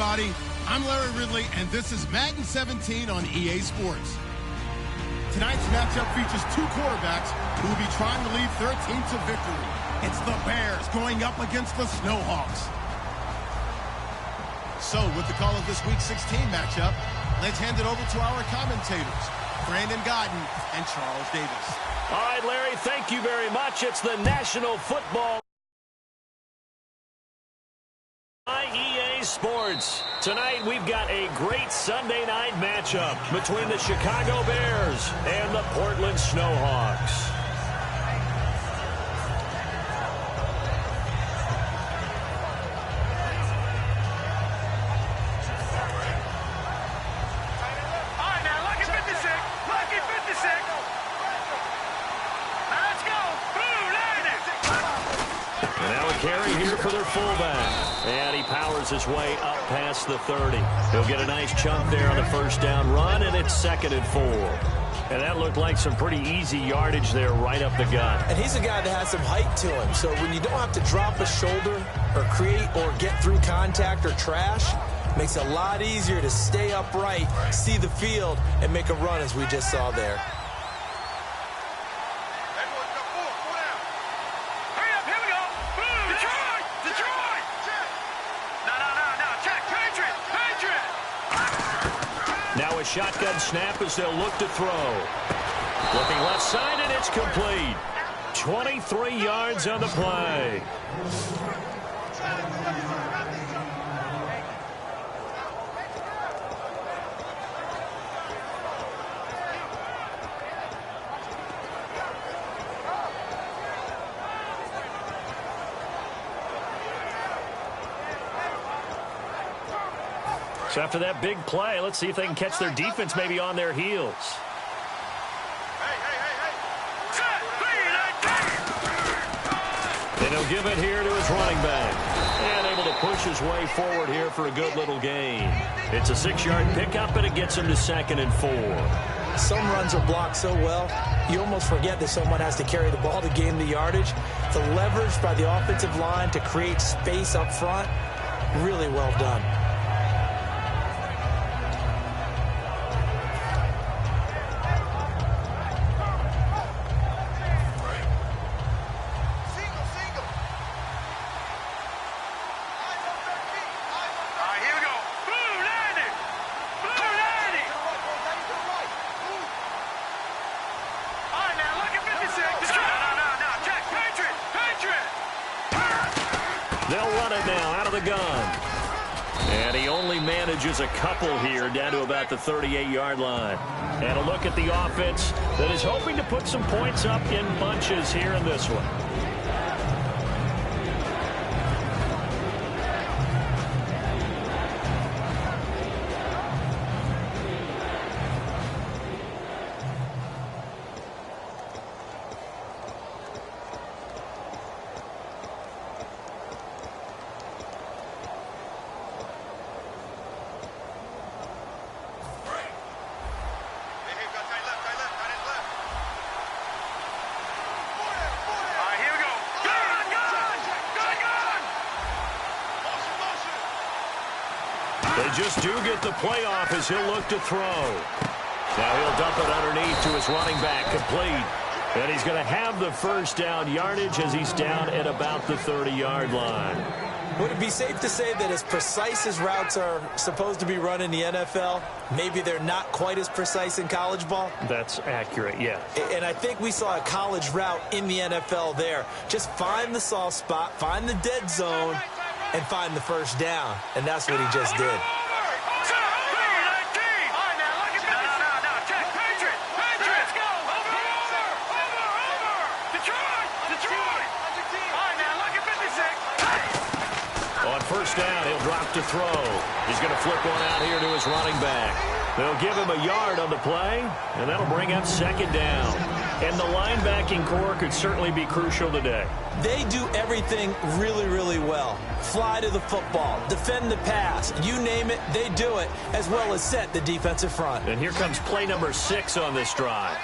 everybody. I'm Larry Ridley, and this is Madden 17 on EA Sports. Tonight's matchup features two quarterbacks who will be trying to lead their team to victory. It's the Bears going up against the Snowhawks. So, with the call of this Week 16 matchup, let's hand it over to our commentators, Brandon Godden and Charles Davis. All right, Larry, thank you very much. It's the National Football EA Sports. Tonight we've got a great Sunday night matchup between the Chicago Bears and the Portland Snowhawks. Carry here for their fullback. And he powers his way up past the 30. He'll get a nice chunk there on the first down run, and it's 2nd and 4. And that looked like some pretty easy yardage there right up the gut. And he's a guy that has some height to him. So when you don't have to drop a shoulder or create or get through contact or trash, makes it a lot easier to stay upright, see the field, and make a run as we just saw there. Now a shotgun snap as they'll look to throw. Looking left side, and it's complete. 23 yards on the play. So after that big play, let's see if they can catch their defense maybe on their heels. And he'll give it here to his running back. And able to push his way forward here for a good little gain. It's a 6-yard pickup, and it gets him to 2nd and 4. Some runs are blocked so well, you almost forget that someone has to carry the ball to gain the yardage. The leverage by the offensive line to create space up front, really well done. They'll run it now out of the gun. And he only manages a couple here down to about the 38-yard line. And a look at the offense that is hoping to put some points up in bunches here in this one. They just do get the play off as he'll look to throw. Now he'll dump it underneath to his running back, complete. And he's going to have the first down yardage as he's down at about the 30-yard line. Would it be safe to say that as precise as routes are supposed to be run in the NFL, maybe they're not quite as precise in college ball? That's accurate, yeah. And I think we saw a college route in the NFL there. Just find the soft spot, find the dead zone, and find the first down. And that's what he just did. On first down, he'll drop to throw. He's going to flip one out here to his running back. They'll give him a yard on the play, and that'll bring up 2nd down. And the linebacking core could certainly be crucial today. They do everything really, really well. Fly to the football, defend the pass, you name it, they do it, as well as set the defensive front. And here comes play number 6 on this drive.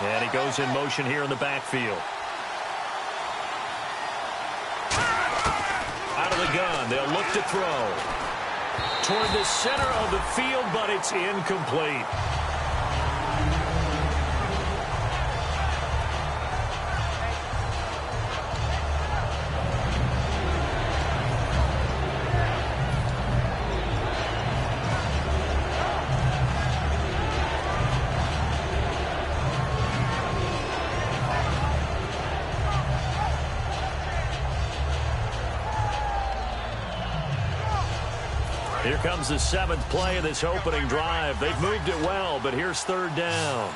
And he goes in motion here in the backfield. Out of the gun, they'll look to throw. Toward the center of the field, but it's incomplete. Here comes the 7th play of this opening drive. They've moved it well, but here's 3rd down.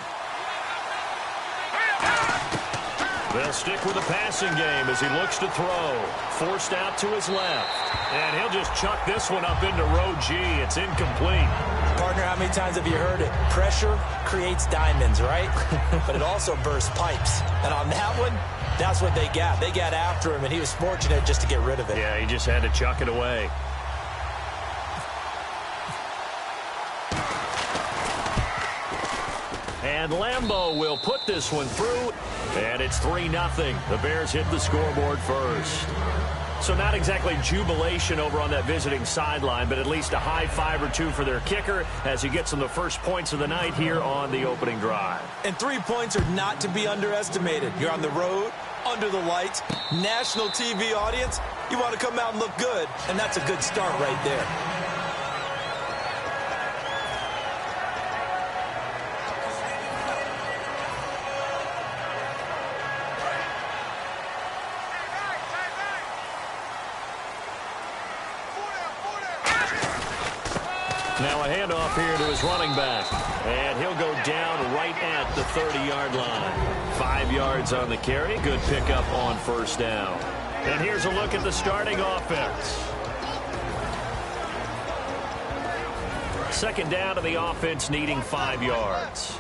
They'll stick with the passing game as he looks to throw. Forced out to his left. And he'll just chuck this one up into row G. It's incomplete. Partner, how many times have you heard it? Pressure creates diamonds, right? But it also bursts pipes. And on that one, that's what they got. They got after him, and he was fortunate just to get rid of it. Yeah, he just had to chuck it away. And Lambeau will put this one through, and it's 3-0. The Bears hit the scoreboard first. So not exactly jubilation over on that visiting sideline, but at least a high 5 or 2 for their kicker as he gets them the first points of the night here on the opening drive. And 3 points are not to be underestimated. You're on the road, under the lights, national TV audience. You want to come out and look good, and that's a good start right there. Now a handoff here to his running back. And he'll go down right at the 30-yard line. 5 yards on the carry. Good pickup on 1st down. And here's a look at the starting offense. 2nd down to the offense needing 5 yards.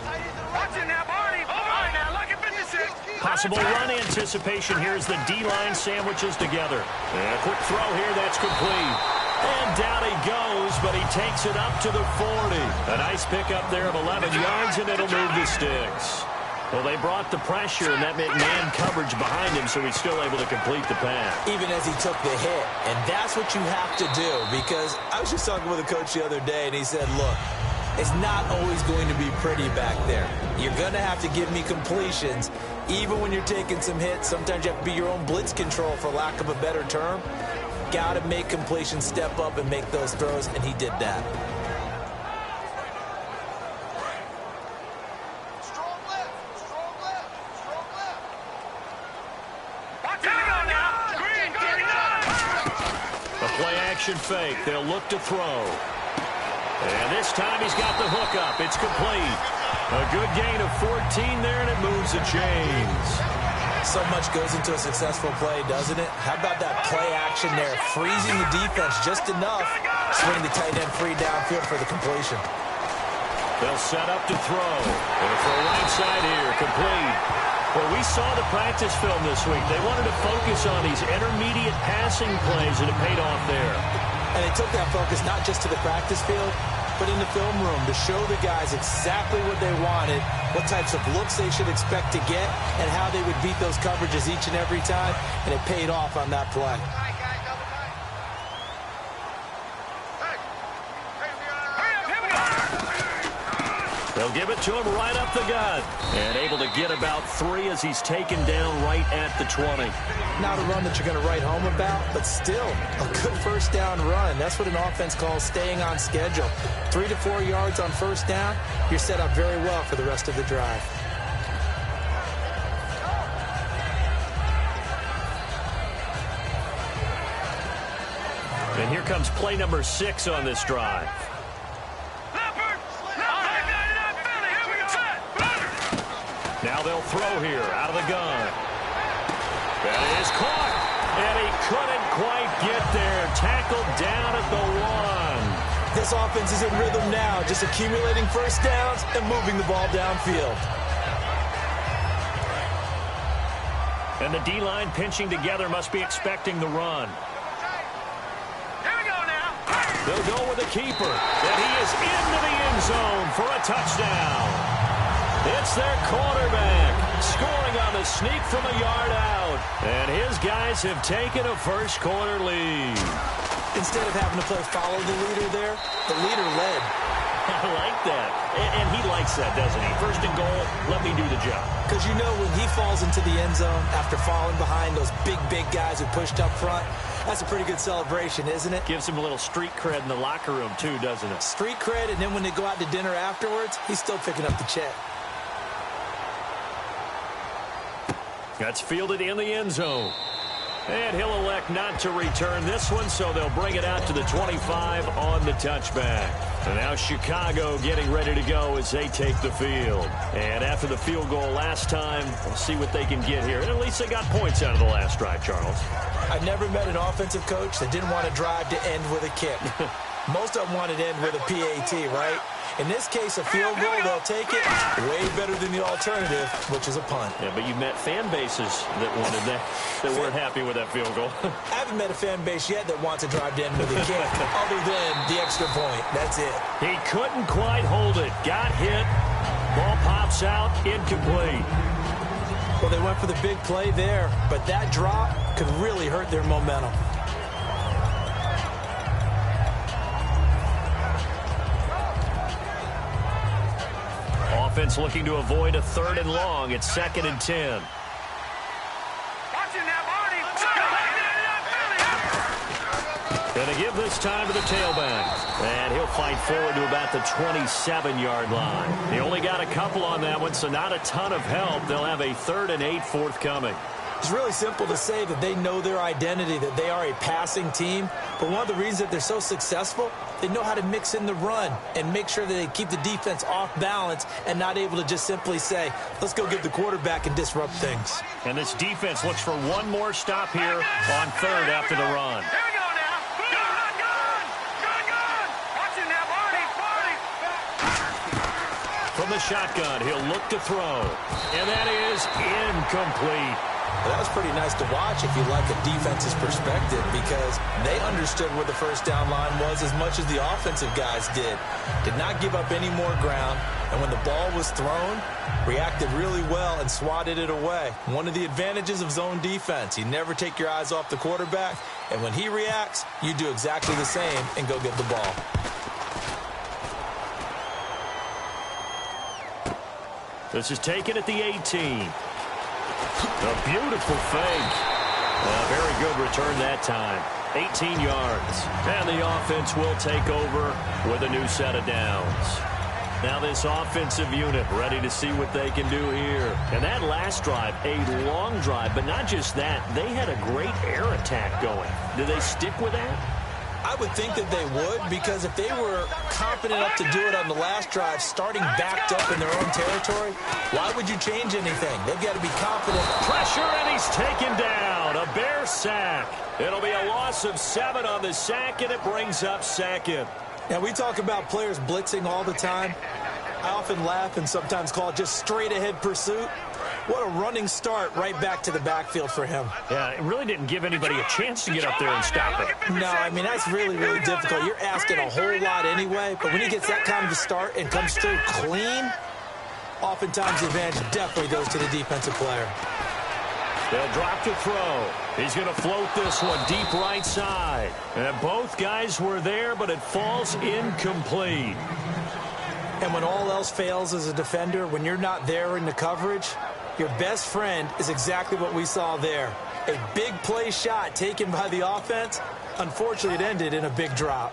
Possible run anticipation here as the D-line sandwiches together. And a quick throw here, that's complete. And down he goes, but he takes it up to the 40. A nice pickup there of 11 yards, and it'll move the sticks. Well, they brought the pressure, and that meant man coverage behind him, so he's still able to complete the pass. Even as he took the hit. And that's what you have to do, because I was just talking with a coach the other day, and he said, look, it's not always going to be pretty back there. You're going to have to give me completions, even when you're taking some hits. Sometimes you have to be your own blitz control, for lack of a better term. Got to make completions, step up and make those throws, and he did that. Strong left. A play-action fake. They'll look to throw. And this time he's got the hook up. It's complete. A good gain of 14 there, and it moves the chains. So much goes into a successful play, doesn't it? How about that play action there? Freezing the defense just enough. Swing the tight end free downfield for the completion. They'll set up to throw. And throw right side here, complete. Well, we saw the practice film this week. They wanted to focus on these intermediate passing plays, and it paid off there. And they took that focus not just to the practice field, but in the film room to show the guys exactly what they wanted, what types of looks they should expect to get, and how they would beat those coverages each and every time, and it paid off on that play. They'll give it to him right up the gut. And able to get about 3 as he's taken down right at the 20. Not a run that you're going to write home about, but still a good 1st down run. That's what an offense calls staying on schedule. 3 to 4 yards on 1st down, you're set up very well for the rest of the drive. And here comes play number 6 on this drive. Now they'll throw here out of the gun. That is caught. And he couldn't quite get there. Tackled down at the 1. This offense is in rhythm now, just accumulating 1st downs and moving the ball downfield. And the D-line pinching together must be expecting the run. Here we go now. They'll go with the keeper. And he is into the end zone for a touchdown. It's their quarterback scoring on the sneak from a yard out. And his guys have taken a first quarter lead. Instead of having to play follow the leader there, the leader led. I like that. And he likes that, doesn't he? First and goal, let me do the job. Because you know when he falls into the end zone after falling behind those big guys who pushed up front, that's a pretty good celebration, isn't it? Gives him a little street cred in the locker room, too, doesn't it? Street cred, and then when they go out to dinner afterwards, he's still picking up the check. That's fielded in the end zone. And he'll elect not to return this one, so they'll bring it out to the 25 on the touchback. And now Chicago getting ready to go as they take the field. And after the field goal last time, we'll see what they can get here. And at least they got points out of the last drive, Charles. I never met an offensive coach that didn't want to drive to end with a kick. Most of them wanted to end with a PAT, right? In this case, a field goal, they'll take it way better than the alternative, which is a punt. Yeah, but you've met fan bases that wanted that weren't happy with that field goal. I haven't met a fan base yet that wants to drive to end with a kick, other than the extra point. That's it. He couldn't quite hold it. Got hit. Ball pops out. Incomplete. Well, they went for the big play there, but that drop could really hurt their momentum. Offense looking to avoid a 3rd and long. It's 2nd and 10. Going to give this time to the tailback. And he'll fight forward to about the 27-yard line. He only got a couple on that one, so not a ton of help. They'll have a 3rd and 8 forthcoming. It's really simple to say that they know their identity, that they are a passing team. But one of the reasons that they're so successful, they know how to mix in the run and make sure that they keep the defense off balance and not able to just simply say, let's go get the quarterback and disrupt things. And this defense looks for one more stop here on 3rd after the run. Here we go now. Good. Watch it now, Barney. From the shotgun, he'll look to throw. And that is incomplete. Well, that was pretty nice to watch if you like a defense's perspective, because they understood where the first down line was as much as the offensive guys did. Did not give up any more ground, and when the ball was thrown, reacted really well and swatted it away. One of the advantages of zone defense, you never take your eyes off the quarterback, and when he reacts, you do exactly the same and go get the ball. This is taken at the 18. A beautiful fake. A very good return that time. 18 yards. And the offense will take over with a new set of downs. Now this offensive unit ready to see what they can do here. And that last drive, a long drive, but not just that. They had a great air attack going. Do they stick with that? I would think that they would, because if they were confident enough to do it on the last drive, starting backed up in their own territory, why would you change anything? They've got to be confident. Pressure, and he's taken down. A Bear sack. It'll be a loss of 7 on the sack, and it brings up 2nd. Now, we talk about players blitzing all the time. I often laugh and sometimes call it just straight-ahead pursuit. What a running start right back to the backfield for him. Yeah, it really didn't give anybody a chance to get up there and stop it. No, I mean, that's really difficult. You're asking a whole lot anyway, but when he gets that kind of a start and comes through clean, oftentimes the advantage definitely goes to the defensive player. They'll drop to throw. He's going to float this one deep right side. And both guys were there, but it falls incomplete. And when all else fails as a defender, when you're not there in the coverage, your best friend is exactly what we saw there. A big play shot taken by the offense. Unfortunately, it ended in a big drop.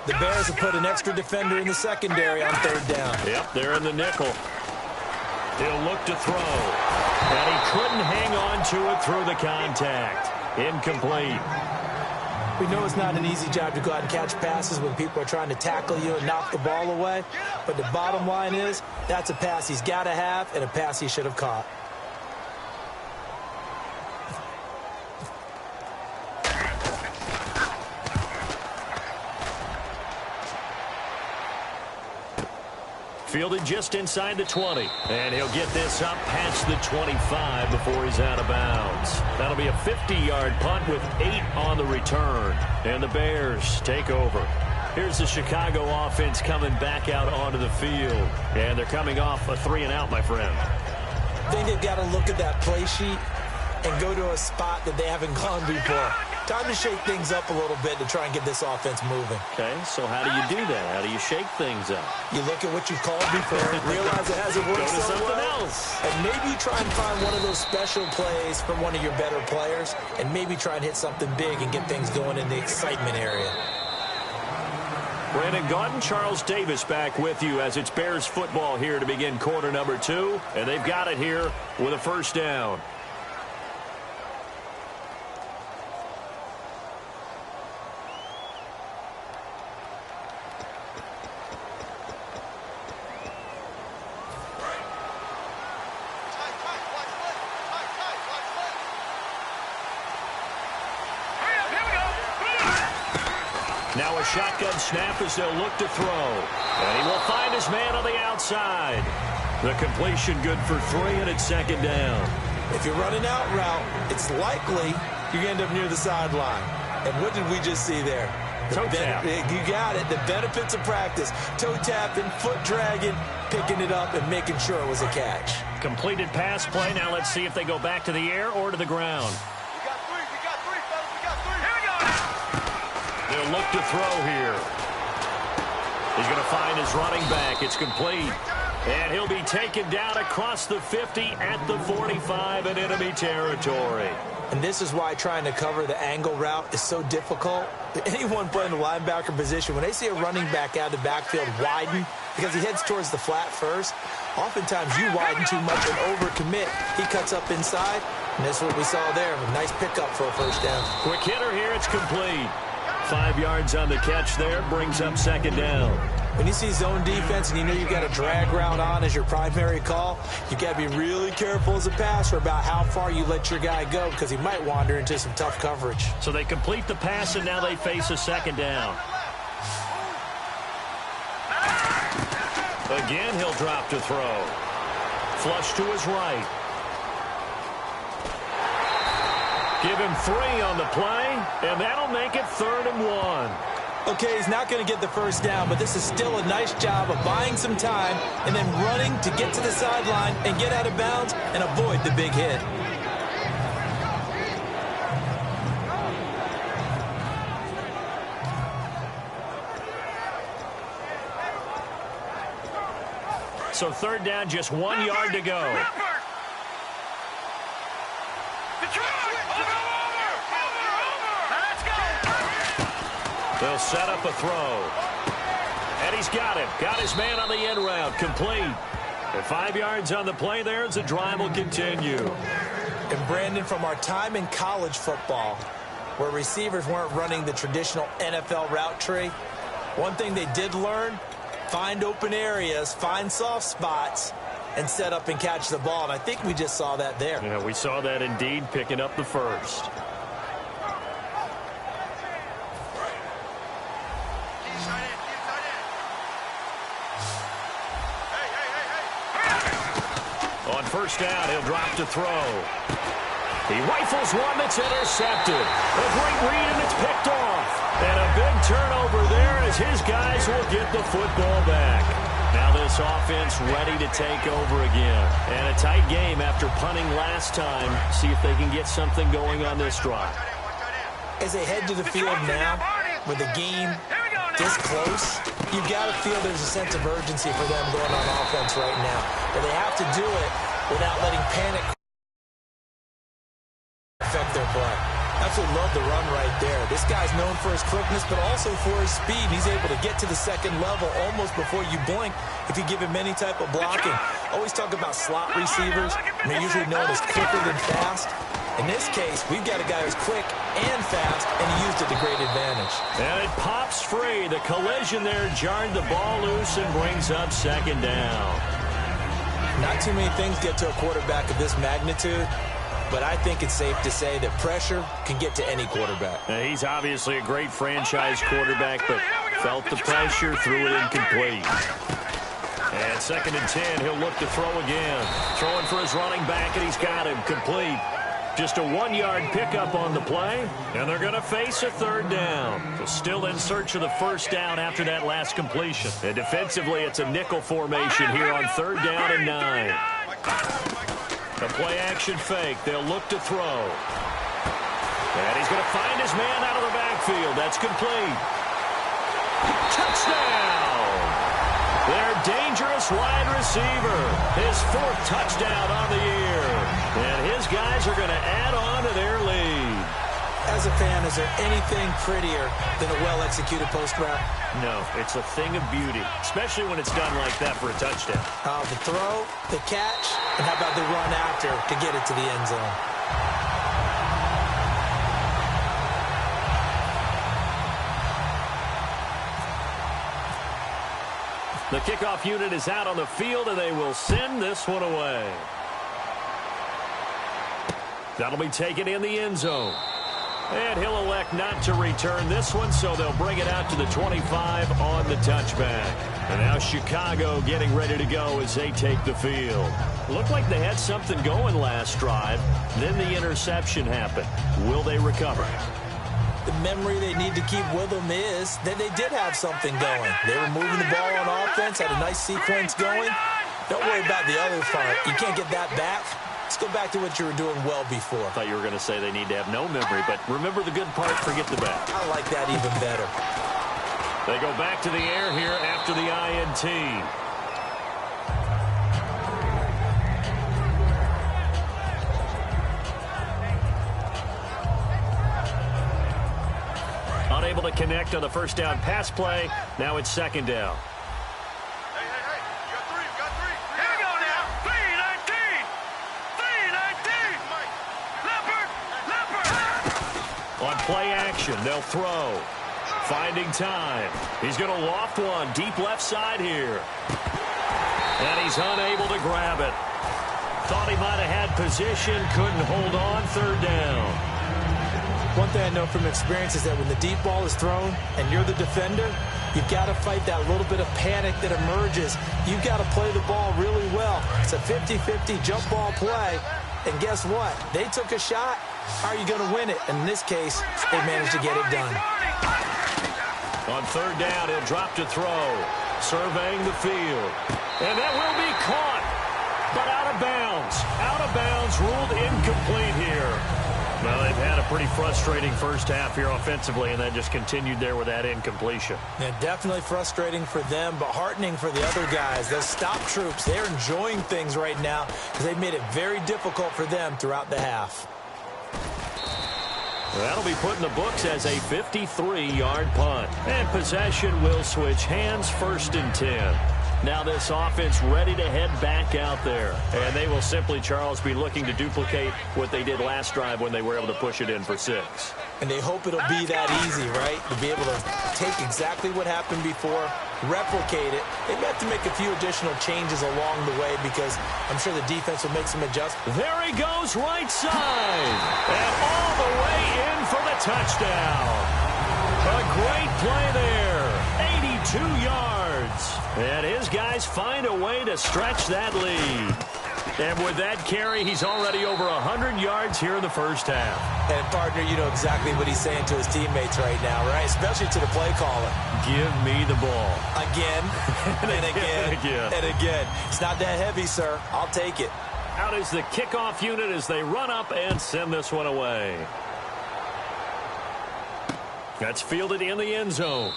The Bears have put an extra defender in the secondary on 3rd down. Yep, they're in the nickel. He'll look to throw. And he couldn't hang on to it through the contact. Incomplete. We know it's not an easy job to go out and catch passes when people are trying to tackle you and knock the ball away. But the bottom line is, that's a pass he's got to have and a pass he should have caught. Fielded just inside the 20. And he'll get this up past the 25 before he's out of bounds. That'll be a 50-yard punt with 8 on the return. return, and the Bears take over. Here's the Chicago offense coming back out onto the field, and they're coming off a 3-and-out, my friend. I think they've got to look at that play sheet and go to a spot that they haven't gone before. Time to shake things up a little bit to try and get this offense moving. Okay, so how do you do that? How do you shake things up? You look at what you've called before, realize it hasn't worked Go to so something well, else. and maybe try and find one of those special plays from one of your better players, and maybe try and hit something big and get things going in the excitement area. Brandon Gaudin, Charles Davis back with you as it's Bears football here to begin quarter number 2, and they've got it here with a first down. Now a shotgun snap as they'll look to throw. And he will find his man on the outside. The completion good for 3, and it's second down. If you're running out route, it's likely you're going to end up near the sideline. And what did we just see there? Toe tap. You got it. The benefits of practice. Toe tapping, foot dragging, picking it up, and making sure it was a catch. Completed pass play. Now let's see if they go back to the air or to the ground. We got three, fellas. We got three. Here we go. They'll look to throw here. He's going to find his running back. It's complete. And he'll be taken down across the 50 at the 45 in enemy territory. And this is why trying to cover the angle route is so difficult. Anyone playing the linebacker position, when they see a running back out of the backfield widen, because he heads towards the flat first, oftentimes you widen too much and overcommit. He cuts up inside, and that's what we saw there. A nice pickup for a first down. Quick hitter here. It's complete. 5 yards on the catch there. Brings up second down. When you see zone defense and you know you've got a drag route on as your primary call, you've got to be really careful as a passer about how far you let your guy go because he might wander into some tough coverage. So they complete the pass, and now they face a second down. Again, he'll drop to throw. Flush to his right. Give him 3 on the play, and that'll make it 3rd and 1. Okay, he's not going to get the first down, but this is still a nice job of buying some time and then running to get to the sideline and get out of bounds and avoid the big hit. So 3rd down, just 1 yard to go. They'll set up a throw. And he's got it. Got his man on the end route. Complete. And 5 yards on the play there as the drive will continue. And Brandon, from our time in college football, where receivers weren't running the traditional NFL route tree, one thing they did learn, find open areas, find soft spots, and set up and catch the ball. And I think we just saw that there. Yeah, we saw that indeed, picking up the first. On first down, he'll drop to throw. He rifles one that's intercepted. A great read, and it's picked off. And a big turnover there as his guys will get the football back. Now this offense ready to take over again. And a tight game after punting last time. See if they can get something going on this drive. As they head to the field now, with the game this close, you've got to feel there's a sense of urgency for them going on offense right now. But they have to do it without letting panic affect their play. Absolutely love the run right there. This guy's known for his quickness, but also for his speed. He's able to get to the second level almost before you blink if you give him any type of blocking. Always talk about slot receivers, and they're usually known as quicker than fast. In this case, we've got a guy who's quick and fast, and he used it to great advantage. And it pops free. The collision there jarred the ball loose and brings up second down. Not too many things get to a quarterback of this magnitude, but I think it's safe to say that pressure can get to any quarterback. Now, he's obviously a great franchise quarterback, but felt the pressure, threw it incomplete. And 2nd and 10, he'll look to throw again. Throwing for his running back, and he's got him complete. Just a 1-yard pickup on the play, and they're going to face a third down. So still in search of the first down after that last completion. And defensively, it's a nickel formation here on 3rd down and 9. A play-action fake. They'll look to throw. And he's going to find his man out of the backfield. That's complete. Touchdown! Their dangerous wide receiver. His 4th touchdown on the year. And his guys are going to add on to their lead. As a fan, is there anything prettier than a well-executed post route? No, it's a thing of beauty, especially when it's done like that for a touchdown. The throw, the catch, and how about the run after to get it to the end zone? The kickoff unit is out on the field, and they will send this one away. That'll be taken in the end zone. And he'll elect not to return this one, so they'll bring it out to the 25 on the touchback. And now Chicago getting ready to go as they take the field. Looked like they had something going last drive. Then the interception happened. Will they recover? The memory they need to keep with them is that they did have something going. They were moving the ball on offense, had a nice sequence going. Don't worry about the other part. You can't get that back. Let's go back to what you were doing well before. I thought you were going to say they need to have no memory, but remember the good part, forget the bad. I like that even better. They go back to the air here after the INT. Unable to connect on the first down pass play. Now it's 2nd down. Hey, you got 3, you got 3. Here we go now. 3-19. 3-19. Leopard. On play action, they'll throw. Finding time. He's going to loft one deep left side here. And he's unable to grab it. Thought he might have had position, couldn't hold on. 3rd down. One thing I know from experience is that when the deep ball is thrown and you're the defender, you've got to fight that little bit of panic that emerges. You've got to play the ball really well. It's a 50-50 jump ball play. And guess what? They took a shot. How are you going to win it? And in this case, they managed to get it done. On 3rd down, he'll drop to throw. Surveying the field. And that will be caught. But out of bounds. Out of bounds, ruled incomplete here. Well, they've had a pretty frustrating first half here offensively, and that just continued there with that incompletion. Yeah, definitely frustrating for them, but heartening for the other guys. Those stop troops, they're enjoying things right now because they've made it very difficult for them throughout the half. That'll be put in the books as a 53-yard punt. And possession will switch hands, 1st and 10. Now this offense ready to head back out there. And they will simply, Charles, be looking to duplicate what they did last drive when they were able to push it in for 6. And they hope it'll be that easy, right? To be able to take exactly what happened before, replicate it. They may have to make a few additional changes along the way because I'm sure the defense will make some adjustments. There he goes, right side. And all the way in for the touchdown. A great play there. 82 yards. And his guys find a way to stretch that lead. And with that carry, he's already over 100 yards here in the first half. And, partner, you know exactly what he's saying to his teammates right now, right? Especially to the play caller. Give me the ball. Again, and again, and again. It's not that heavy, sir. I'll take it. Out is the kickoff unit as they run up and send this one away. That's fielded in the end zone.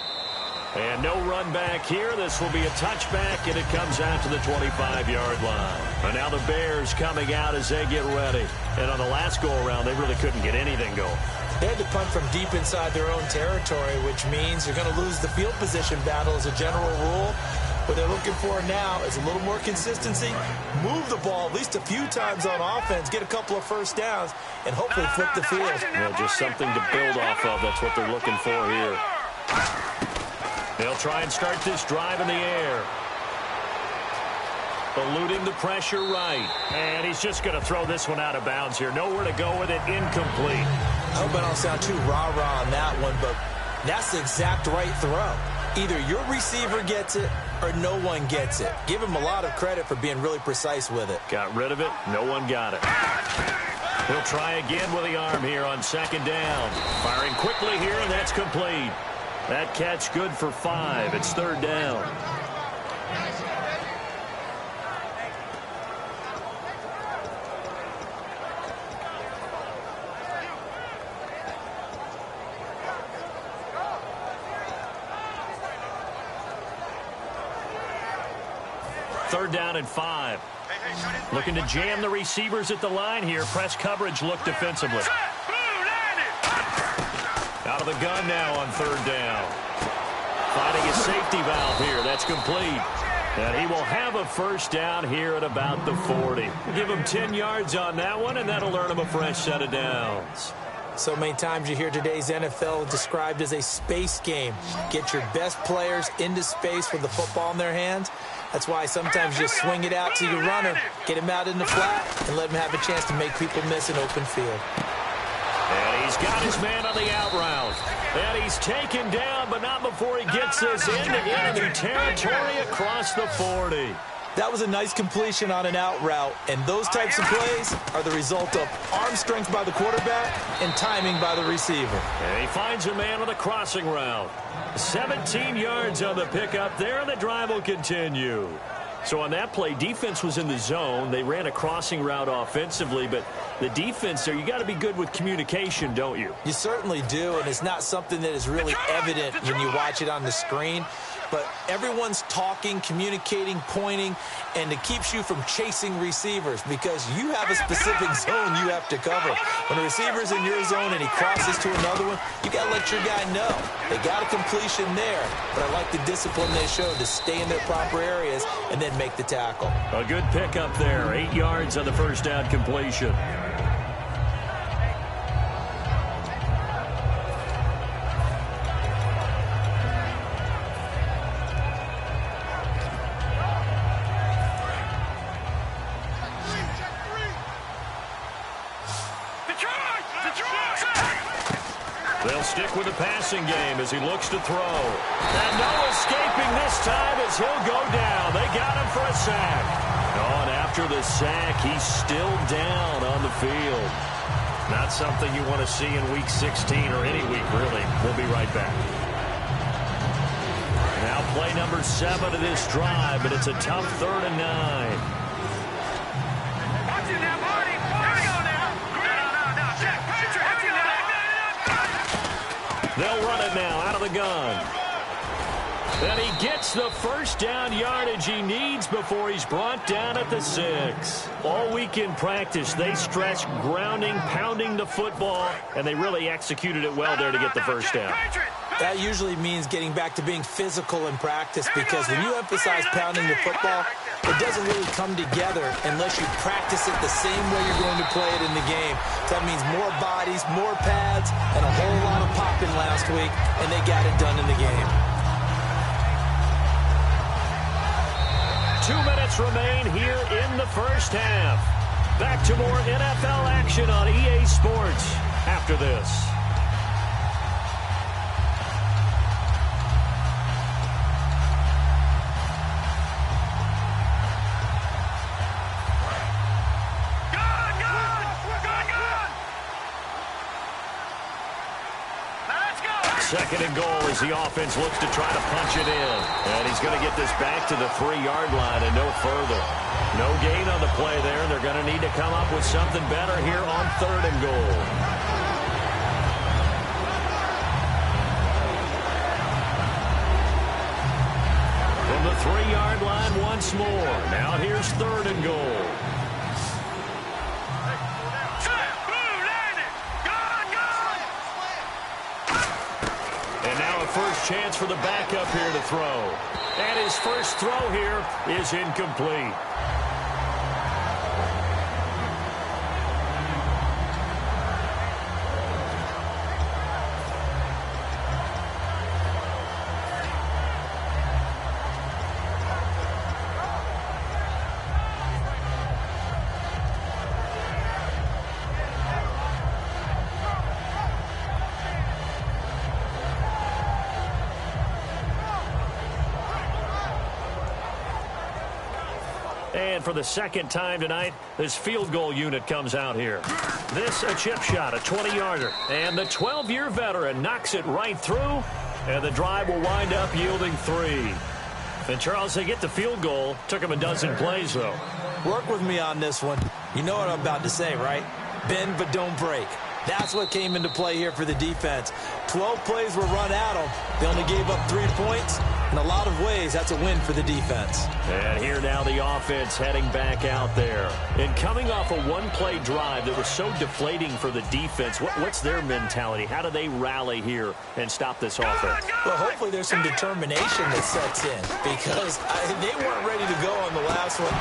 And no run back here. This will be a touchback, and it comes out to the 25-yard line. And now the Bears coming out as they get ready. And on the last go-around, they really couldn't get anything going. They had to punt from deep inside their own territory, which means you're going to lose the field position battle as a general rule. What they're looking for now is a little more consistency, move the ball at least a few times on offense, get a couple of first downs, and hopefully flip the field. Yeah, just something to build off of. That's what they're looking for here. They'll try and start this drive in the air. Eluding the pressure right. And he's just going to throw this one out of bounds here. Nowhere to go with it. Incomplete. I hope I don't sound too rah-rah on that one, but that's the exact right throw. Either your receiver gets it or no one gets it. Give him a lot of credit for being really precise with it. Got rid of it. No one got it. He'll try again with the arm here on second down. Firing quickly here, and that's complete. That catch good for 5. It's third down. Third down and 5. Looking to jam the receivers at the line here. Press coverage look defensively. Out of the gun now on third down. Finding a safety valve here. That's complete. And he will have a first down here at about the 40. Give him 10 yards on that one, and that'll earn him a fresh set of downs. So many times you hear today's NFL described as a space game. Get your best players into space with the football in their hands. That's why sometimes you just swing it out to your runner, get him out in the flat, and let him have a chance to make people miss an open field. And he's got his man on the out route. And he's taken down, but not before he gets this into enemy territory across the 40. That was a nice completion on an out route, and those types of plays are the result of arm strength by the quarterback and timing by the receiver. And he finds a man on the crossing route. 17 yards on the pickup there, and the drive will continue. So on that play, defense was in the zone. They ran a crossing route offensively, but the defense there, you got to be good with communication, don't you? You certainly do, and it's not something that is really evident when you watch it on the screen. But everyone's talking, communicating, pointing, and it keeps you from chasing receivers because you have a specific zone you have to cover. When a receiver's in your zone and he crosses to another one, you got to let your guy know. They got a completion there, but I like the discipline they showed to stay in their proper areas and then make the tackle. A good pickup there, 8 yards on the first down completion. They'll stick with the passing game as he looks to throw. And no escaping this time as he'll go down. They got him for a sack. Oh, and after the sack, he's still down on the field. Not something you want to see in Week 16 or any week, really. We'll be right back. Now play number 7 of this drive, but it's a tough 3rd and 9. They'll run it now out of the gun. And he gets the first down yardage he needs before he's brought down at the 6. All week in practice, they stressed grounding, pounding the football, and they really executed it well there to get the first down. That usually means getting back to being physical in practice because when you emphasize pounding the football, it doesn't really come together unless you practice it the same way you're going to play it in the game. So that means more bodies, more pads, and a whole lot of popping last week, and they got it done in the game. 2 minutes remain here in the first half. Back to more NFL action on EA Sports after this. Second and goal as the offense looks to try to punch it in. And he's going to get this back to the 3-yard line and no further. No gain on the play there, and they're going to need to come up with something better here on 3rd and goal. From the 3-yard line once more. Now here's 3rd and goal. First chance for the backup here to throw. And his first throw here is incomplete. And for the second time tonight, this field goal unit comes out here. This a chip shot, a 20-yarder. And the 12-year veteran knocks it right through. And the drive will wind up yielding 3. And, Charles, they get the field goal. Took them a dozen plays, though. Work with me on this one. You know what I'm about to say, right? Bend but don't break. That's what came into play here for the defense. 12 plays were run at them. They only gave up 3 points. In a lot of ways, that's a win for the defense. And here now the offense heading back out there. And coming off a one-play drive that was so deflating for the defense, what's their mentality? How do they rally here and stop this offense? Well, hopefully there's some determination that sets in because they weren't ready to go on the last one.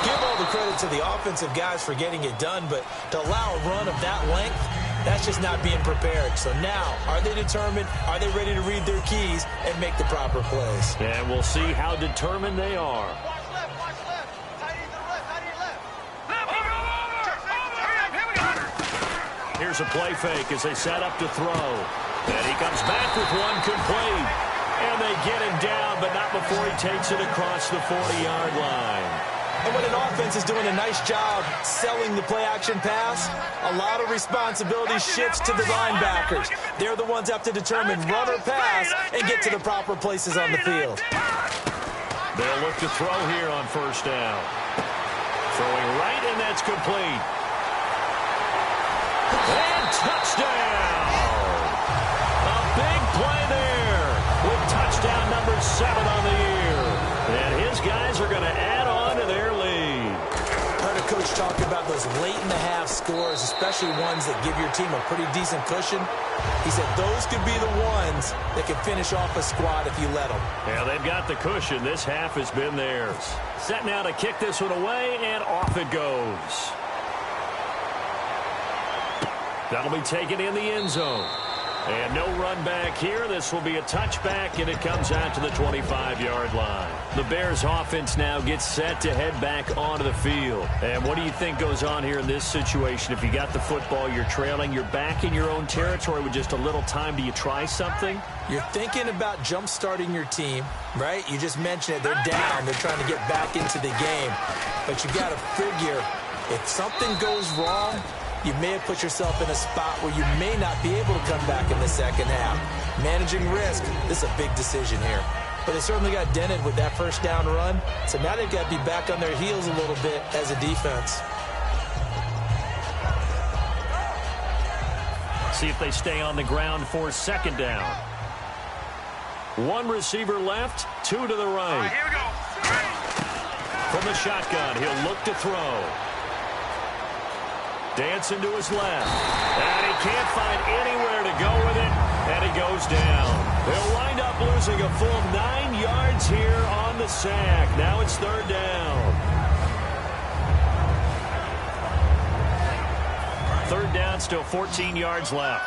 Give all the credit to the offensive guys for getting it done, but to allow a run of that length, that's just not being prepared. So now, are they determined? Are they ready to read their keys and make the proper plays? And we'll see how determined they are. Watch left, watch left. Tight end to the left, tight end left. Here we go. Here's a play fake as they set up to throw. And he comes back with one complete. And they get him down, but not before he takes it across the 40-yard line. And when an offense is doing a nice job selling the play-action pass, a lot of responsibility shifts to the linebackers. They're the ones that have to determine run or pass and get to the proper places on the field. They'll look to throw here on first down. Throwing right, and that's complete. And touchdown! A big play there with touchdown number 7 on the year. And his guys are going to add on to their lead. Heard a coach talk about those late-in-the-half scores, especially ones that give your team a pretty decent cushion. He said those could be the ones that can finish off a squad if you let them. Yeah, they've got the cushion. This half has been theirs. Set now to kick this one away, and off it goes. That'll be taken in the end zone. And no run back here. This will be a touchback, and it comes out to the 25-yard line. The Bears offense now gets set to head back onto the field. And what do you think goes on here in this situation? If you got the football, you're trailing, you're back in your own territory with just a little time. Do you try something? You're thinking about jump-starting your team, right? You just mentioned it. They're down. They're trying to get back into the game. But you got to figure if something goes wrong, you may have put yourself in a spot where you may not be able to come back in the second half. Managing risk, this is a big decision here. But they certainly got dented with that first down run. So now they've got to be back on their heels a little bit as a defense. See if they stay on the ground for second down. 1 receiver left, 2 to the right. All right, here we go. From the shotgun, he'll look to throw. Dancing to his left. And he can't find anywhere to go with it. And he goes down. They'll wind up losing a full 9 yards here on the sack. Now it's third down. Third down, still 14 yards left.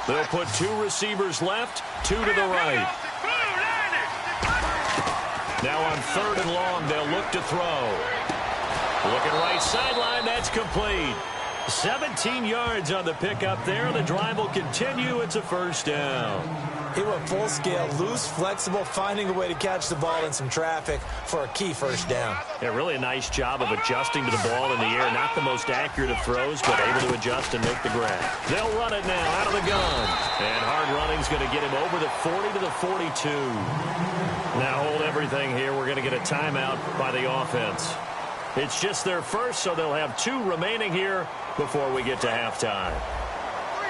They'll put 2 receivers left, 2 to the right. Now on third and long, they'll look to throw. Looking right sideline, that's complete. 17 yards on the pickup there. The drive will continue. It's a first down. He went full scale, loose, flexible, finding a way to catch the ball in some traffic for a key first down. Yeah, really a nice job of adjusting to the ball in the air. Not the most accurate of throws, but able to adjust and make the grab. They'll run it now out of the gun. And hard running's going to get him over the 40 to the 42. Now hold everything here. We're going to get a timeout by the offense. It's just their first, so they'll have 2 remaining here before we get to halftime.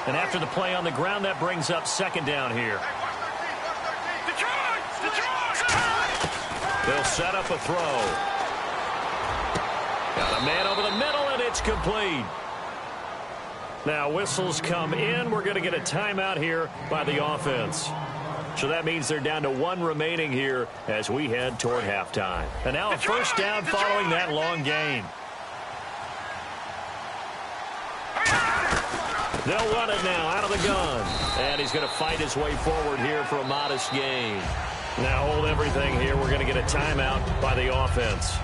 And after the play on the ground, that brings up second down here. They'll set up a throw. Got a man over the middle, and it's complete. Now whistles come in. We're going to get a timeout here by the offense. So that means they're down to 1 remaining here as we head toward halftime. And now a first down following that long gain. They'll run it now out of the gun. And he's going to fight his way forward here for a modest gain. Now hold everything here. We're going to get a timeout by the offense.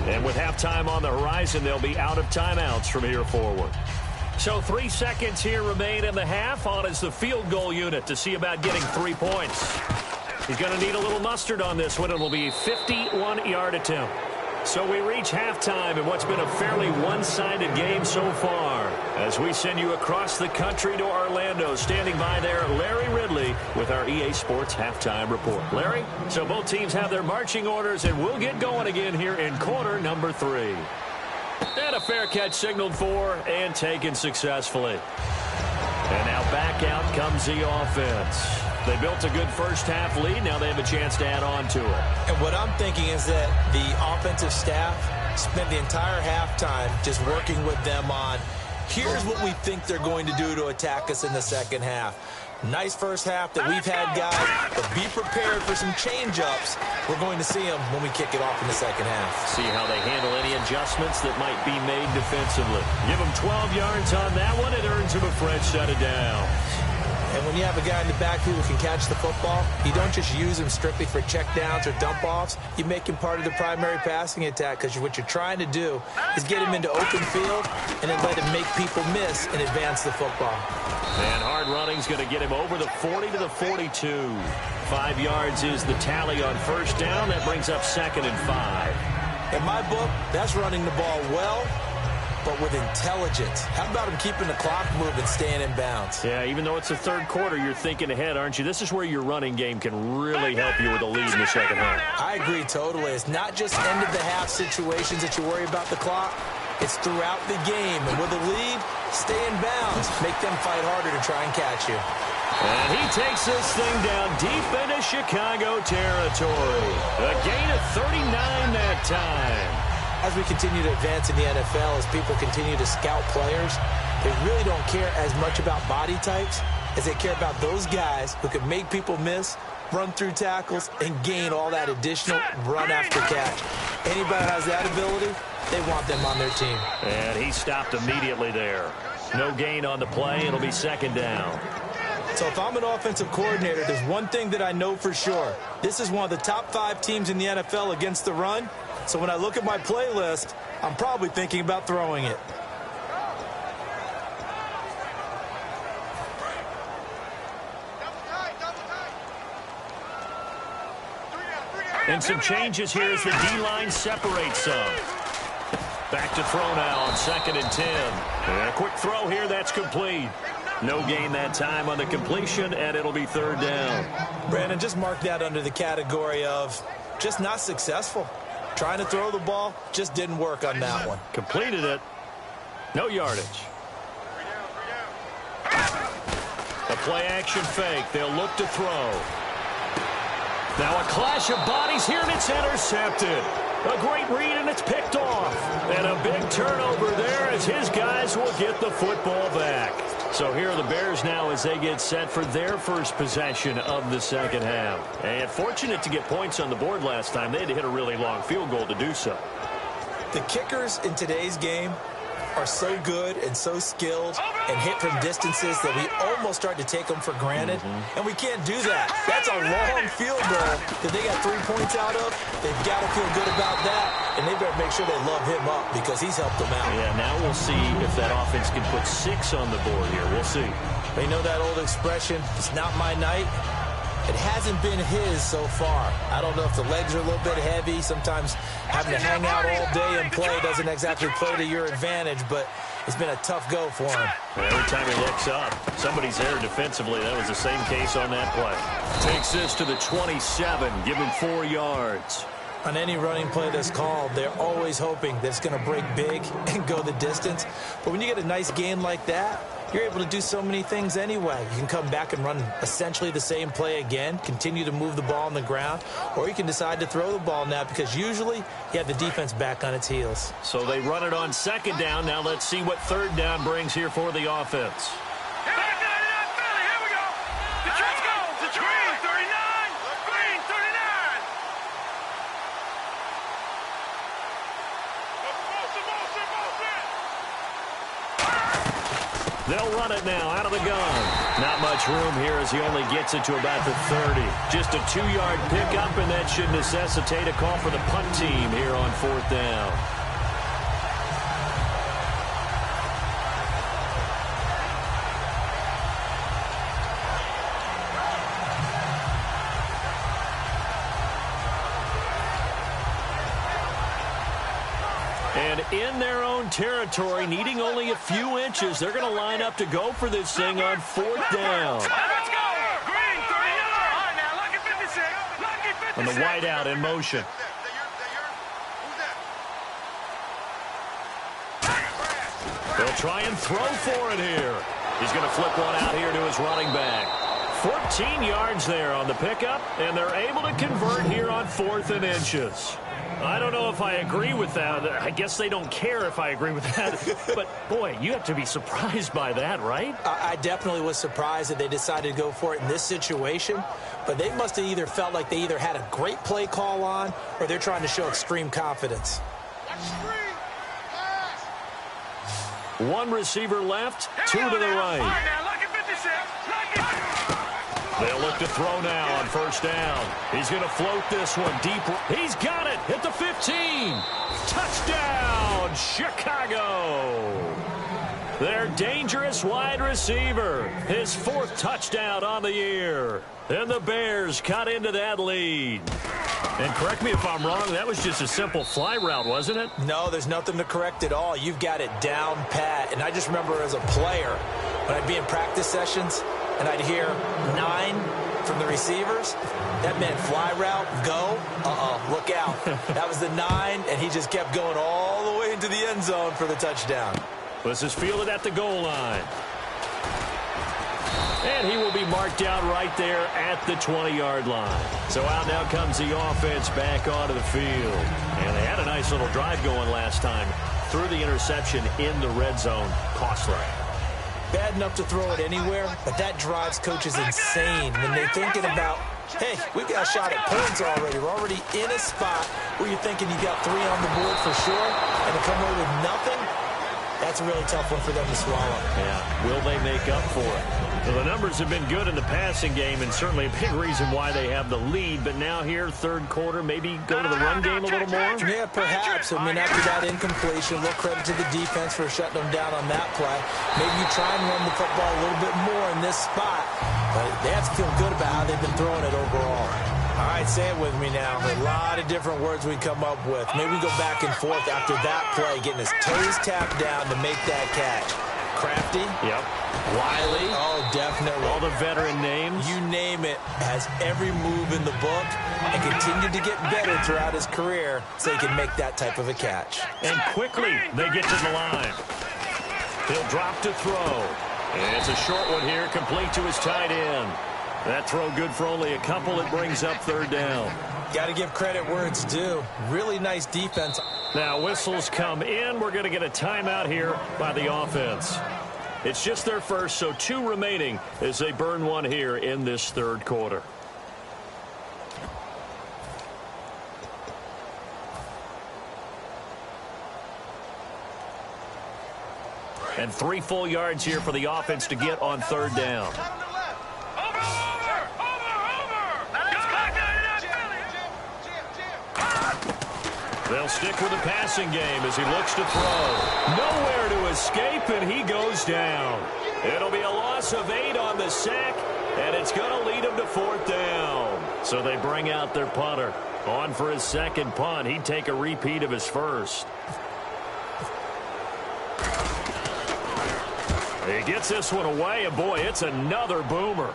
And with halftime on the horizon, they'll be out of timeouts from here forward. So 3 seconds here remain in the half. On is the field goal unit to see about getting 3 points. He's going to need a little mustard on this one. It will be a 51-yard attempt. So we reach halftime in what's been a fairly one-sided game so far. As we send you across the country to Orlando, standing by there, Larry Ridley with our EA Sports Halftime Report. Larry, so both teams have their marching orders, and we'll get going again here in quarter number 3. And a fair catch signaled for and taken successfully. And now back out comes the offense. They built a good first-half lead. Now they have a chance to add on to it. And what I'm thinking is that the offensive staff spent the entire halftime just working with them on, here's what we think they're going to do to attack us in the second half. Nice first half that we've had, guys, but be prepared for some change-ups. We're going to see them when we kick it off in the second half. See how they handle any adjustments that might be made defensively. Give them 12 yards on that one. It earns them a fresh set of downs. And when you have a guy in the backfield who can catch the football, you don't just use him strictly for checkdowns or dump-offs. You make him part of the primary passing attack, because what you're trying to do is get him into open field and then let him make people miss and advance the football. And hard running's going to get him over the 40 to the 42. 5 yards is the tally on first down. That brings up 2nd and 5. In my book, that's running the ball well, but with intelligence. How about him keeping the clock moving, staying in bounds? Yeah, even though it's the third quarter, you're thinking ahead, aren't you? This is where your running game can really help you with a lead in the second half. I agree totally. It's not just end-of-the-half situations that you worry about the clock. It's throughout the game. And with a lead, stay in bounds. Make them fight harder to try and catch you. And he takes this thing down deep into Chicago territory. A gain of 39 that time. As we continue to advance in the NFL, as people continue to scout players, they really don't care as much about body types as they care about those guys who can make people miss, run through tackles, and gain all that additional run after catch. Anybody who has that ability, they want them on their team. And he stopped immediately there. No gain on the play. It'll be 2nd down. So if I'm an offensive coordinator, there's one thing that I know for sure. This is one of the top 5 teams in the NFL against the run. So when I look at my playlist, I'm probably thinking about throwing it. And some changes here as the D-line separates some. Back to throw now on 2nd and 10. And a quick throw here, that's complete. No gain that time on the completion, and it'll be 3rd down. Brandon, just mark that under the category of just not successful. Trying to throw the ball, just didn't work on that one. Completed it. No yardage. A play-action fake. They'll look to throw. Now a clash of bodies here, and it's intercepted. A great read, and it's picked off. And a big turnover there as his guys will get the football back. So here are the Bears now as they get set for their first possession of the second half. And fortunate to get points on the board last time. They had to hit a really long field goal to do so. The kickers in today's game are so good and so skilled and hit from distances that we almost start to take them for granted. And we can't do that. That's a long field goal that they got 3 points out of. They've got to feel good about that, and they better make sure they love him up because he's helped them out. Yeah, now we'll see if that offense can put 6 on the board here. We'll see. They know that old expression, it's not my night. It hasn't been his so far. I don't know if the legs are a little bit heavy. Sometimes having to hang out all day and play doesn't exactly play to your advantage, but it's been a tough go for him. Every time he looks up, somebody's there defensively. That was the same case on that play. Takes this to the 27. Give him 4 yards. On any running play that's called, they're always hoping that it's going to break big and go the distance. But when you get a nice gain like that, you're able to do so many things anyway. You can come back and run essentially the same play again, continue to move the ball on the ground, or you can decide to throw the ball now because usually you have the defense back on its heels. So they run it on 2nd down. Now let's see what 3rd down brings here for the offense. Here we go. Let's go. The green 39. Green 39. They'll run it now out of the gun. Not much room here as he only gets it to about the 30. Just a 2-yard pickup, and that should necessitate a call for the punt team here on 4th down. And in their own territory, needing only a few inches, they're going to line up to go for this thing on 4th down. Let's go! Green, 39! All right, now, lucky 56. Lucky 56. And the wideout in motion. They'll try and throw for it here. He's going to flip one out here to his running back. 14 yards there on the pickup, and they're able to convert here on 4th and inches. I don't know if I agree with that. I guess they don't care if I agree with that. But, boy, you have to be surprised by that, right? I definitely was surprised that they decided to go for it in this situation. But they must have either felt like they either had a great play call on or they're trying to show extreme confidence. One receiver left, two to the right. All right, now, lucky 56. They'll look to throw now on 1st down. He's going to float this one deep. He's got it. Hit the 15. Touchdown, Chicago. Their dangerous wide receiver. His 4th touchdown on the year. And the Bears cut into that lead. And correct me if I'm wrong, that was just a simple fly route, wasn't it? No, there's nothing to correct at all. You've got it down pat. And I just remember as a player, when I'd be in practice sessions, and I'd hear 9 from the receivers. That meant fly route, go, look out. That was the 9, and he just kept going all the way into the end zone for the touchdown. This is fielded at the goal line. And he will be marked out right there at the 20-yard line. So out now comes the offense back onto the field. And they had a nice little drive going last time. Threw the interception in the red zone. Costly. Bad enough to throw it anywhere, but that drives coaches insane when they're thinking about, hey, we've got a shot at points already. We're already in a spot where you're thinking you got 3 on the board for sure, and to come away with nothing, that's a really tough one for them to swallow. Yeah, will they make up for it? Well, the numbers have been good in the passing game, and certainly a big reason why they have the lead. But now here, 3rd quarter, maybe go to the run game a little more? Yeah, perhaps. I mean, after that incompletion, a little credit to the defense for shutting them down on that play. Maybe you try and run the football a little bit more in this spot. But they have to feel good about how they've been throwing it overall. All right, say it with me now. A lot of different words we come up with. Maybe we go back and forth after that play, getting his toes tapped down to make that catch. Crafty. Yep. Wiley. Oh, definitely. All the veteran names. You name it. Has every move in the book and continued to get better throughout his career so he can make that type of a catch. And quickly, they get to the line. He'll drop to throw. And it's a short one here, complete to his tight end. That throw good for only a couple. It brings up 3rd down. Got to give credit where it's due. Really nice defense. Now whistles come in. We're going to get a timeout here by the offense. It's just their first, so 2 remaining as they burn one here in this 3rd quarter. And 3 full yards here for the offense to get on 3rd down. They'll stick with the passing game as he looks to throw. Nowhere to escape, and he goes down. It'll be a loss of 8 on the sack, and it's going to lead him to 4th down. So they bring out their punter. On for his 2nd punt. He'd take a repeat of his 1st. He gets this one away, and boy, it's another boomer.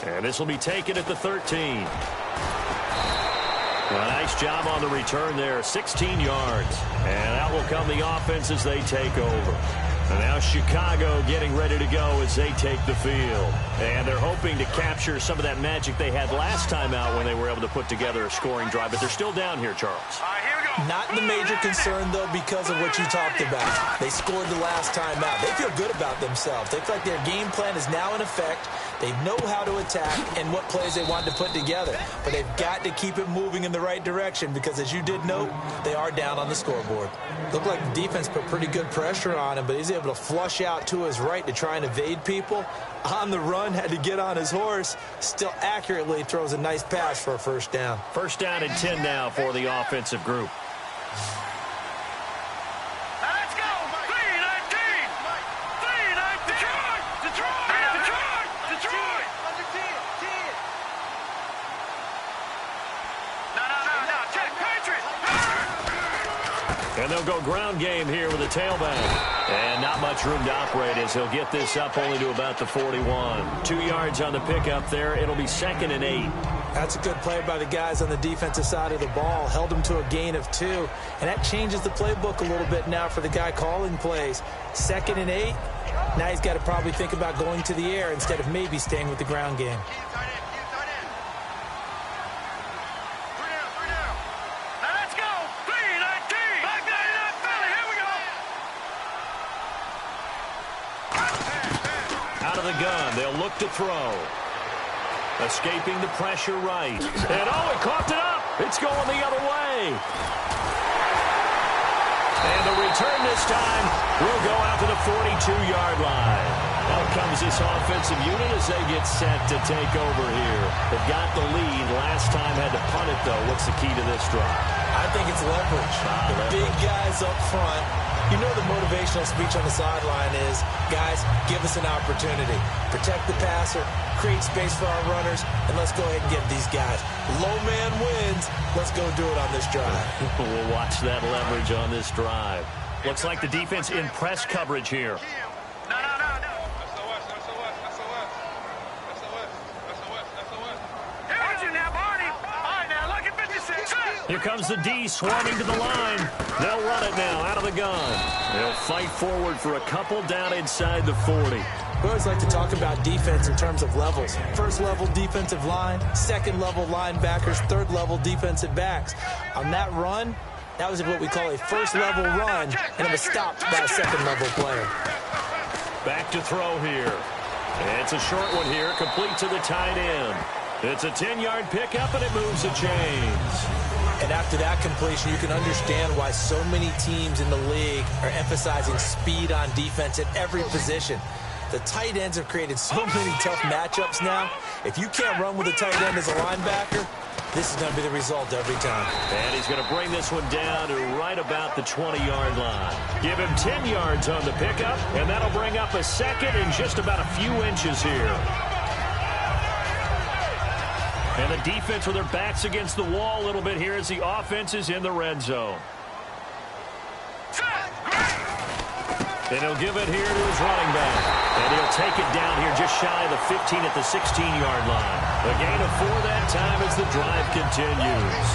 And this will be taken at the 13. Well, nice job on the return there, 16 yards. And out will come the offense as they take over. And now Chicago getting ready to go as they take the field. And they're hoping to capture some of that magic they had last time out when they were able to put together a scoring drive. But they're still down here, Charles. All right, here we go. Not the major concern, though, because of what you talked about. They scored the last time out. They feel good about themselves. They feel like their game plan is now in effect. They know how to attack and what plays they want to put together. But they've got to keep it moving in the right direction because, as you did note, they are down on the scoreboard. Looked like the defense put pretty good pressure on him, but he's able to flush out to his right to try and evade people. On the run, had to get on his horse. Still accurately throws a nice pass for a 1st down. 1st down and 10 now for the offensive group. Let's go. 3-19. 3-19. Detroit. Detroit. Detroit. Detroit. No. Check. Patriots. And they'll go ground game here with a tailback. And not much room to operate as he'll get this up only to about the 41. 2 yards on the pickup there. It'll be 2nd and 8. That's a good play by the guys on the defensive side of the ball. Held them to a gain of 2. And that changes the playbook a little bit now for the guy calling plays. 2nd and 8. Now he's got to probably think about going to the air instead of maybe staying with the ground game. The gun. They'll look to throw. Escaping the pressure right. And he coughed it up. It's going the other way. And the return this time will go out to the 42-yard line. Out comes this offensive unit as they get set to take over here. They've got the lead. Last time had to punt it, though. What's the key to this drive? I think it's leverage. The big guys up front. You know the motivational speech on the sideline is, guys, give us an opportunity. Protect the passer, create space for our runners, and let's go ahead and get these guys. Low man wins. Let's go do it on this drive. We'll watch that leverage on this drive. Looks like the defense in press coverage here. Here comes the D swarming to the line. They'll run it now out of the gun. They'll fight forward for a couple down inside the 40. We always like to talk about defense in terms of levels. First level defensive line, second level linebackers, third level defensive backs. On that run, that was what we call a first level run, and it was stopped by a second level player. Back to throw here. And it's a short one here, complete to the tight end. It's a 10-yard pickup, and it moves the chains. And after that completion, you can understand why so many teams in the league are emphasizing speed on defense at every position. The tight ends have created so many tough matchups now. If you can't run with a tight end as a linebacker, this is going to be the result every time. And he's going to bring this one down to right about the 20-yard line. Give him 10 yards on the pickup, and that'll bring up a second and just about a few inches here. And the defense with their backs against the wall a little bit here as the offense is in the red zone. And he'll give it here to his running back. And he'll take it down here just shy of the 15 at the 16-yard line. A gain of 4 that time as the drive continues.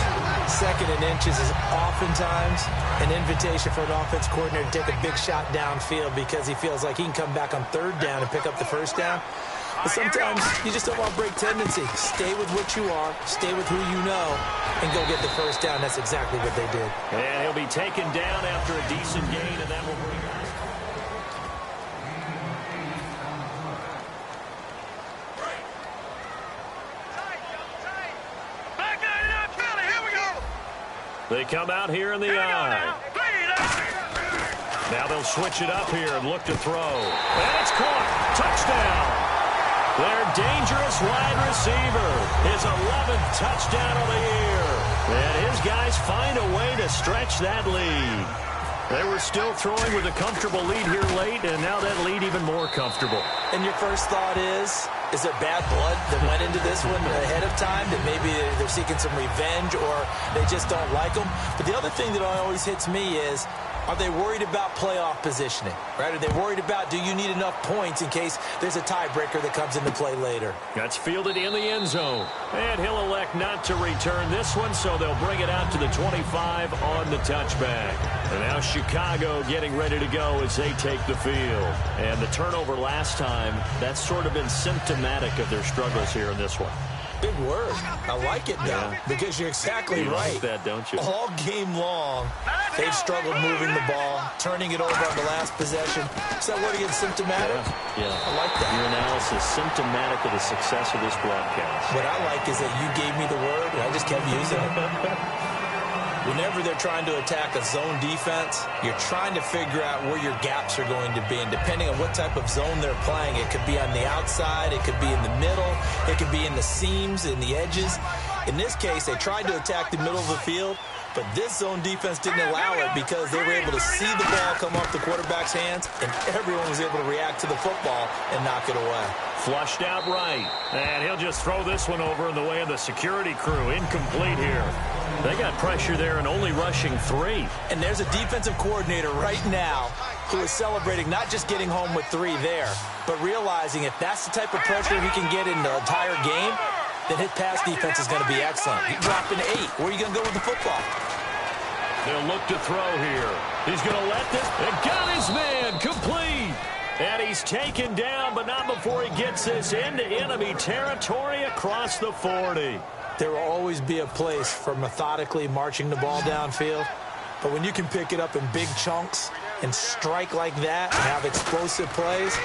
2nd and inches is oftentimes an invitation for an offense coordinator to take a big shot downfield because he feels like he can come back on 3rd down and pick up the 1st down. But sometimes you just don't want to break tendency. Stay with what you are, stay with who you know, and go get the 1st down. That's exactly what they did. And he'll be taken down after a decent gain, and that will bring us. They come out here in the eye. Now they'll switch it up here and look to throw. And it's caught. Touchdown. Their dangerous wide receiver. His 11th touchdown of the year. And his guys find a way to stretch that lead. They were still throwing with a comfortable lead here late, and now that lead even more comfortable. And your first thought is there bad blood that went into this one ahead of time, that maybe they're seeking some revenge or they just don't like them? But the other thing that always hits me is, are they worried about playoff positioning, right? Are they worried about, do you need enough points in case there's a tiebreaker that comes into play later? That's fielded in the end zone. And he'll elect not to return this one, so they'll bring it out to the 25 on the touchback. And now Chicago getting ready to go as they take the field. And the turnover last time, that's sort of been symptomatic of their struggles here in this one. Big word. I like it, though, because you're exactly right. Like that, don't you? All game long, they've struggled moving the ball, turning it over on the last possession. Is that word again, symptomatic? Yeah. I like that. Your analysis, symptomatic of the success of this broadcast. What I like is that you gave me the word, and I just kept using it. Whenever they're trying to attack a zone defense, you're trying to figure out where your gaps are going to be. And depending on what type of zone they're playing, it could be on the outside, it could be in the middle, it could be in the seams, in the edges. In this case, they tried to attack the middle of the field. But this zone defense didn't allow it because they were able to see the ball come off the quarterback's hands, and everyone was able to react to the football and knock it away. Flushed out right. And he'll just throw this one over in the way of the security crew. Incomplete here. They got pressure there and only rushing 3. And there's a defensive coordinator right now who is celebrating not just getting home with 3 there, but realizing if that's the type of pressure he can get in the entire game, then his pass defense is going to be excellent. He dropped an 8. Where are you going to go with the football? They'll look to throw here. He's going to let this. And got his man complete. And he's taken down, but not before he gets this into enemy territory across the 40. There will always be a place for methodically marching the ball downfield. But when you can pick it up in big chunks and strike like that and have explosive plays,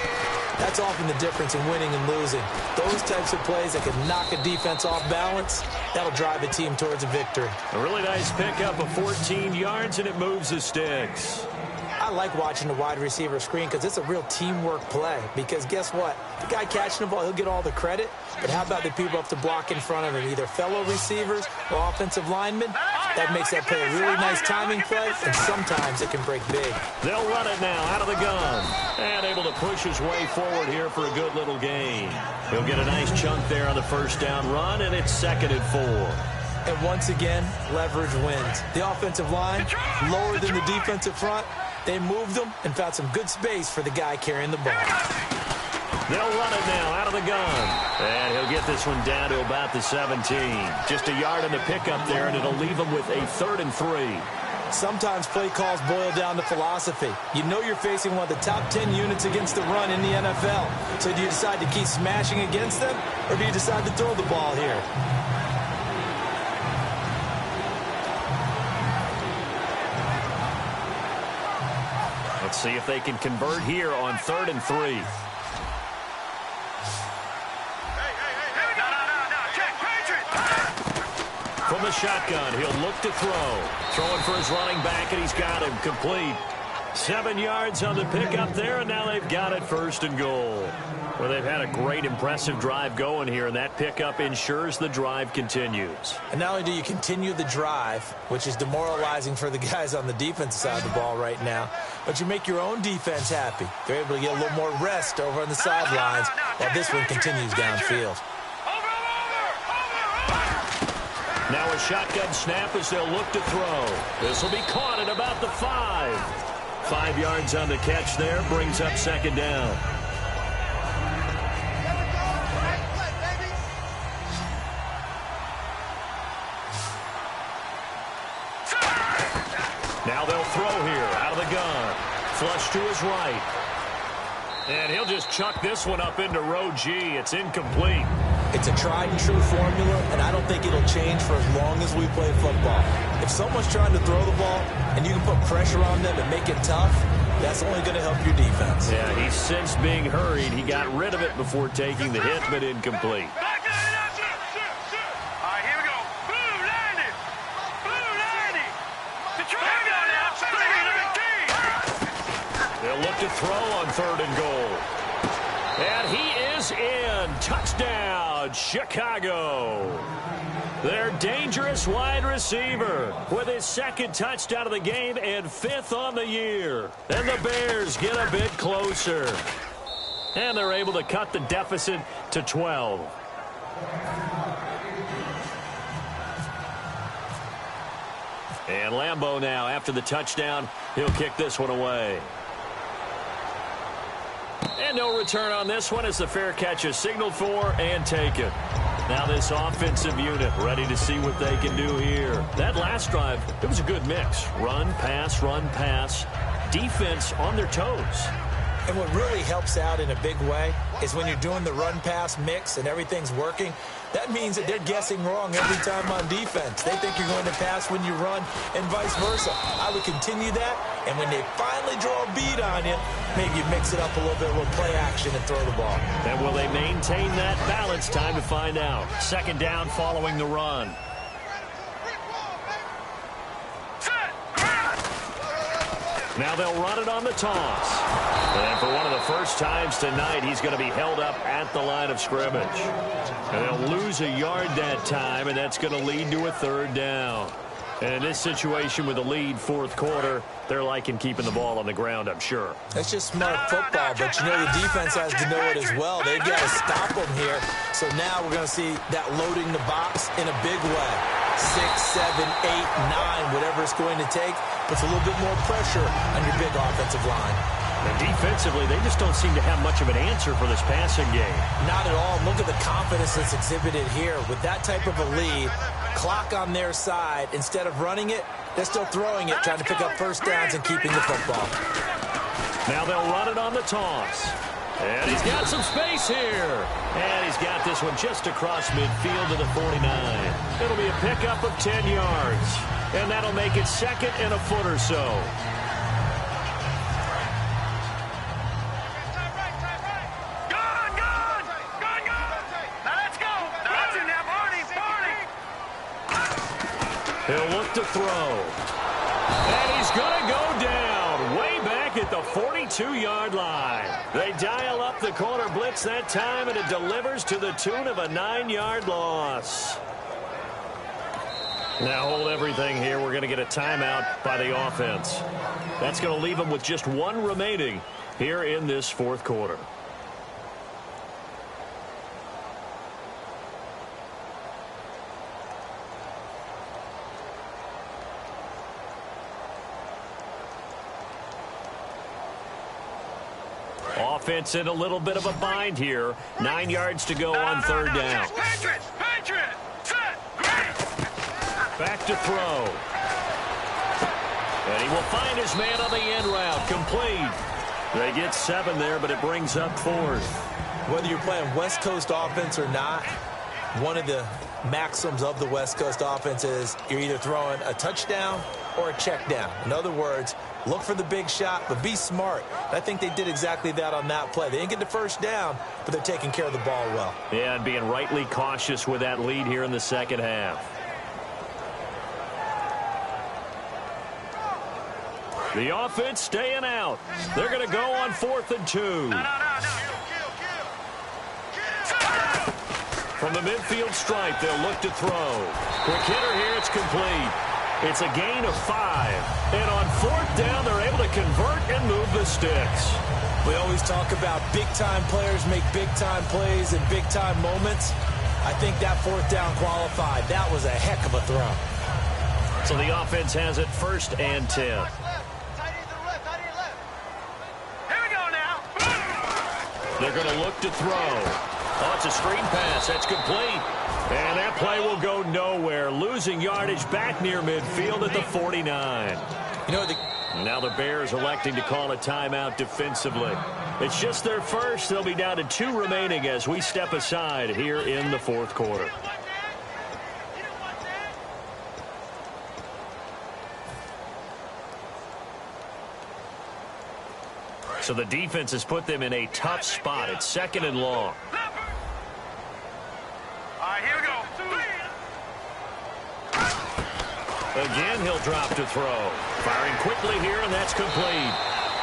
that's often the difference in winning and losing. Those types of plays that can knock a defense off balance, that'll drive a team towards a victory. A really nice pickup of 14 yards, and it moves the sticks. I like watching the wide receiver screen because it's a real teamwork play. Because guess what? The guy catching the ball, he'll get all the credit. But how about the people up to block in front of him, either fellow receivers or offensive linemen? That makes that play a really nice timing play, and sometimes it can break big. They'll run it now out of the gun. And able to push his way forward here for a good little gain. He'll get a nice chunk there on the first down run, and it's 2nd and 4. And once again, leverage wins. The offensive line, lower than the defensive front. They moved them and found some good space for the guy carrying the ball. They'll run it now out of the gun. And he'll get this one down to about the 17. Just a yard in the pickup there, and it'll leave him with a 3rd and 3. Sometimes play calls boil down to philosophy. You know you're facing one of the top 10 units against the run in the NFL. So do you decide to keep smashing against them, or do you decide to throw the ball here? Let's see if they can convert here on 3rd and 3. From the shotgun, he'll look to throw. Throwing for his running back, and he's got him complete. 7 yards on the pickup there, and now they've got it 1st and goal. Well, they've had a great, impressive drive going here, and that pickup ensures the drive continues. And not only do you continue the drive, which is demoralizing for the guys on the defensive side of the ball right now, but you make your own defense happy. They're able to get a little more rest over on the sidelines while this one continues downfield. Now a shotgun snap as they'll look to throw. This will be caught at about the 5. 5 yards on the catch there, brings up 2nd down. Now they'll throw here out of the gun. Flush to his right. And he'll just chuck this one up into row G. It's incomplete. It's a tried-and-true formula, and I don't think it'll change for as long as we play football. If someone's trying to throw the ball and you can put pressure on them and make it tough, that's only going to help your defense. Yeah, he's since being hurried. He got rid of it before taking the hit, but incomplete. They'll look to throw on 3rd and goal. And he is in. Touchdown, Chicago. Their dangerous wide receiver with his 2nd touchdown of the game and 5th on the year. And the Bears get a bit closer. And they're able to cut the deficit to 12. And Lambeau now, after the touchdown, he'll kick this one away. And no return on this one as the fair catch is signaled for and taken. Now this offensive unit ready to see what they can do here. That last drive, it was a good mix. Run, pass, defense on their toes. And what really helps out in a big way is when you're doing the run-pass mix and everything's working, that means that they're guessing wrong every time on defense. They think you're going to pass when you run and vice versa. I would continue that, and when they finally draw a bead on you, maybe you mix it up a little bit with play action and throw the ball. And will they maintain that balance? Time to find out. 2nd down following the run. Now they'll run it on the toss. And for one of the first times tonight, he's going to be held up at the line of scrimmage. And they'll lose a yard that time, and that's going to lead to a 3rd down. And in this situation with a lead fourth quarter, they're liking keeping the ball on the ground, I'm sure. That's just smart football, but you know the defense has to know it as well. They've got to stop them here. So now we're going to see that loading the box in a big way. 6, 7, 8, 9, whatever it's going to take, puts a little bit more pressure on your big offensive line. And defensively, they just don't seem to have much of an answer for this passing game. Not at all. Look at the confidence that's exhibited here. With that type of a lead, clock on their side, instead of running it, they're still throwing it, trying to pick up first downs and keeping the football. Now they'll run it on the toss. And he's got some space here. And he's got this one just across midfield to the 49. It'll be a pickup of 10 yards. And that'll make it second and a foot or so. He'll look to throw. And he's going to go down way back at the 42-yard line. They dial up the corner blitz that time, and it delivers to the tune of a 9-yard loss. Now hold everything here. We're going to get a timeout by the offense. That's going to leave them with just one remaining here in this fourth quarter. Offense in a little bit of a bind here. 9 yards to go on third down. Back to throw. And he will find his man on the end route. Complete. They get 7 there, but it brings up fourth. Whether you're playing West Coast offense or not, one of the maxims of the West Coast offense is you're either throwing a touchdown or a check down. In other words, look for the big shot, but be smart. I think they did exactly that on that play. They didn't get the first down, but they're taking care of the ball well. Yeah, and being rightly cautious with that lead here in the second half. The offense staying out. They're going to go on 4th and 2. From the midfield stripe, they'll look to throw. Quick hitter here, it's complete. It's a gain of 5. And on 4th down, they're able to convert and move the sticks. We always talk about big-time players make big-time plays in big-time moments. I think that 4th down qualified. That was a heck of a throw. So the offense has it 1st and 10. Here we go now. They're going to look to throw. Oh, it's a screen pass. That's complete. And that play will go nowhere. Losing yardage back near midfield at the 49. You know, now the Bears electing to call a timeout defensively. It's just their first. They'll be down to 2 remaining as we step aside here in the fourth quarter. So the defense has put them in a tough spot. It's 2nd and long. Here we go. Again, he'll drop to throw. Firing quickly here, and that's complete.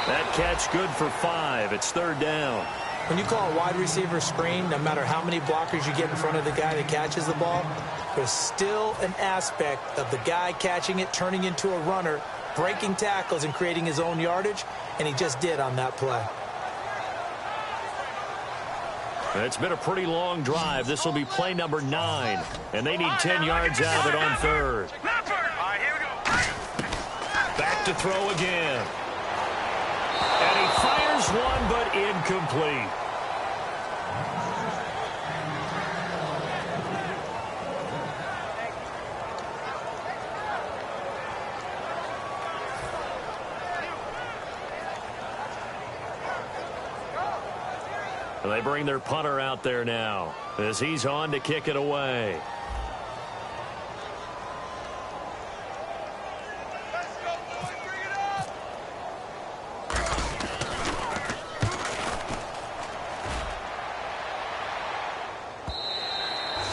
That catch good for 5. It's 3rd down. When you call a wide receiver screen, no matter how many blockers you get in front of the guy that catches the ball, there's still an aspect of the guy catching it, turning into a runner, breaking tackles and creating his own yardage, and he just did on that play. It's been a pretty long drive. This will be play number 9, and they need 10 yards out of it on 3rd. Back to throw again. And he fires one, but incomplete. And they bring their punter out there now as he's on to kick it away.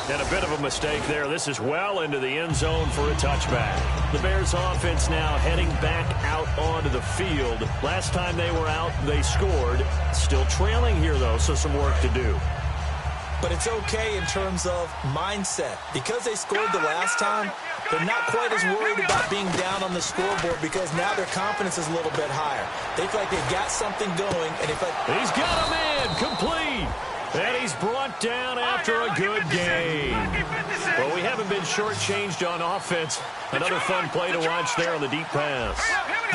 And a bit of a mistake there. This is well into the end zone for a touchback. The Bears offense now heading back out onto the field. Last time they were out, they scored. Still trailing here, though, so some work to do. But it's okay in terms of mindset. Because they scored the last time, they're not quite as worried about being down on the scoreboard because now their confidence is a little bit higher. They feel like they've got something going, and they feel like... He's got him in, complete. And he's brought down after a good game. Well, we haven't been shortchanged on offense. Another fun play to watch there on the deep pass.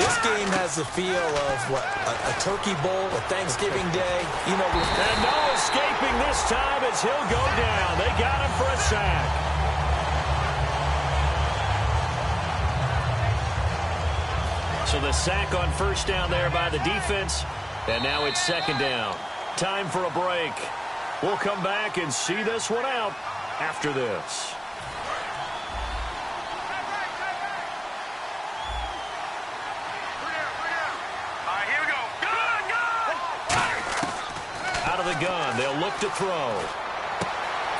This game has the feel of, what, a turkey bowl, a Thanksgiving Day. You know, and no escaping this time as he'll go down. They got him for a sack. So the sack on first down there by the defense. And now it's second down. Time for a break. We'll come back and see this one out after this. Here we go. Out of the gun, they'll look to throw.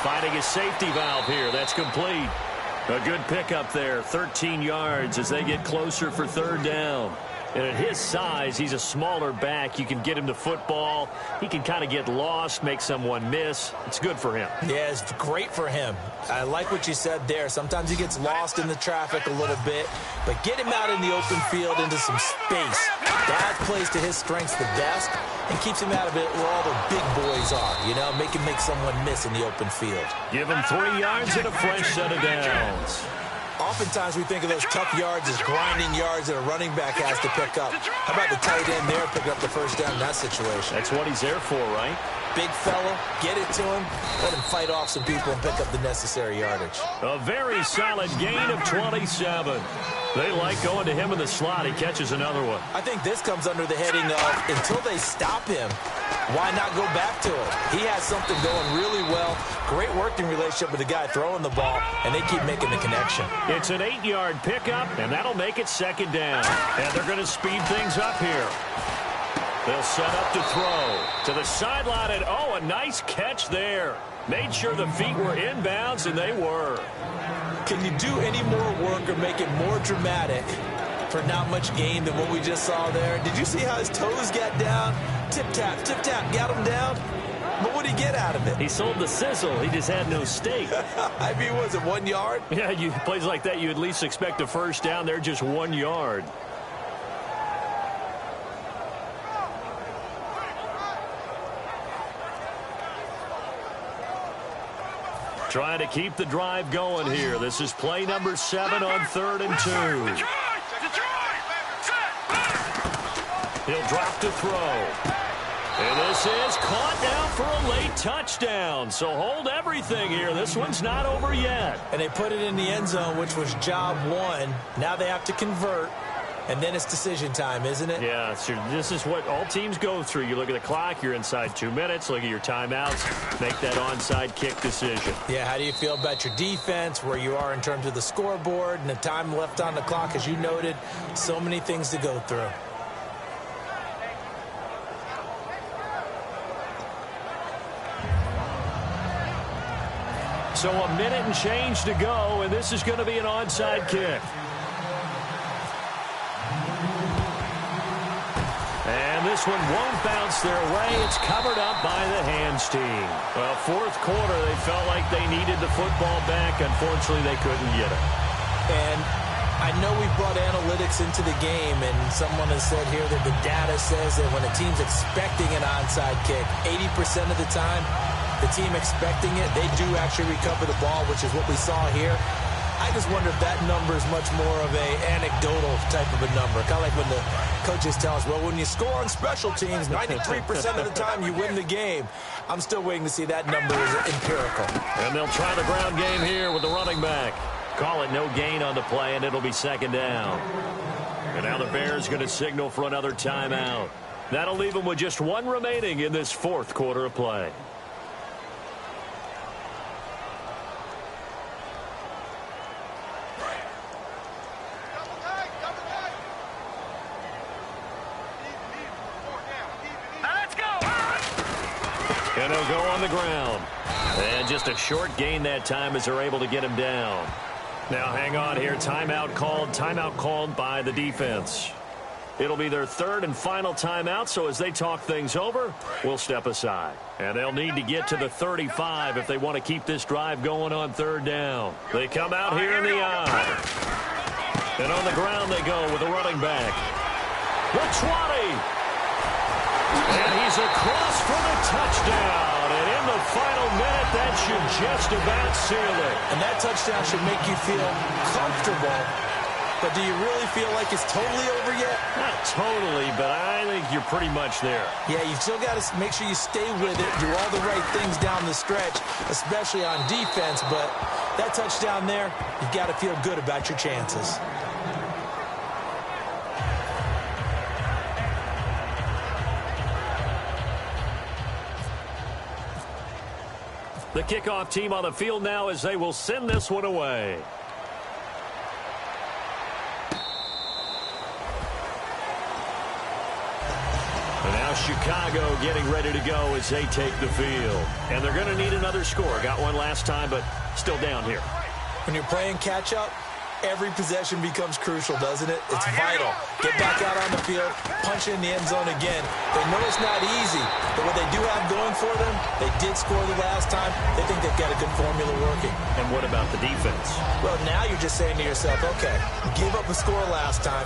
Finding a safety valve here. That's complete. A good pickup there. 13 yards as they get closer for third down. And at his size, he's a smaller back. You can get him to football. He can kind of get lost, make someone miss. It's good for him. Yeah, it's great for him. I like what you said there. Sometimes he gets lost in the traffic a little bit, but get him out in the open field into some space. That plays to his strengths the best and keeps him out of it where all the big boys are, you know, make him make someone miss in the open field. Give him 3 yards and a fresh set of downs. Oftentimes we think of those tough yards as grinding yards that a running back has to pick up. How about the tight end there picking up the first down in that situation? That's what he's there for, right? Big fella, get it to him, let him fight off some people and pick up the necessary yardage. A very solid gain of 27. They like going to him in the slot. He catches another one. I think this comes under the heading of until they stop him, why not go back to him? He has something going really well. Great working relationship with the guy throwing the ball, and they keep making the connection. It's an 8-yard pickup, and that'll make it second down. And they're going to speed things up here. They'll set up to throw to the sideline, and oh, a nice catch there. Made sure the feet were inbounds, and they were. Can you do any more work or make it more dramatic for not much gain than what we just saw there? Did you see how his toes got down? Tip-tap, got him down. But what did he get out of it? He sold the sizzle. He just had no steak. I mean, was it 1 yard? Yeah, plays like that, you at least expect a first down. They're just 1 yard. Trying to keep the drive going here. This is play number 7 on 3rd and 2. He'll drop to throw. And this is caught now for a late touchdown. So hold everything here. This one's not over yet. And they put it in the end zone, which was job 1. Now they have to convert. And then it's decision time, isn't it? Yeah, so this is what all teams go through. You look at the clock, you're inside 2 minutes, look at your timeouts, make that onside kick decision. Yeah, how do you feel about your defense, where you are in terms of the scoreboard and the time left on the clock, as you noted, so many things to go through. So a minute and change to go, and this is going to be an onside kick. And this one won't bounce their way. It's covered up by the hands team. Well, 4th quarter, they felt like they needed the football back. Unfortunately, they couldn't get it. And I know we brought analytics into the game, and someone has said here that the data says that when a team's expecting an onside kick, 80% of the time, the team expecting it, they do actually recover the ball, which is what we saw here. I just wonder if that number is much more of a anecdotal type of a number. Kind of like when the coaches tell us, well, when you score on special teams, 93% of the time you win the game. I'm still waiting to see that number is empirical. And they'll try the ground game here with the running back. Call it no gain on the play, and it'll be second down. And now the Bears going to signal for another timeout. That'll leave them with just 1 remaining in this 4th quarter of play. And he'll go on the ground. And just a short gain that time as they're able to get him down. Now hang on here. Timeout called by the defense. It'll be their third and final timeout, so as they talk things over, we'll step aside. And they'll need to get to the 35 if they want to keep this drive going on third down. They come out here in the eye. And on the ground they go with a running back. The 20. And he's across for the touchdown. And in the final minute, that should just about seal it. And that touchdown should make you feel comfortable. But do you really feel like it's totally over yet? Not totally, but I think you're pretty much there. Yeah, you still got to make sure you stay with it, do all the right things down the stretch, especially on defense. But that touchdown there, you got to feel good about your chances. The kickoff team on the field now as they will send this one away. And now Chicago getting ready to go as they take the field. And they're going to need another score. Got one last time, but still down here. When you're playing catch-up, every possession becomes crucial, doesn't it? It's vital. Get back out on the field, punch in the end zone again. They know it's not easy, but what they do have going for them, they did score the last time. They think they've got a good formula working. And what about the defense? Well, now you're just saying to yourself, okay, gave up a score last time.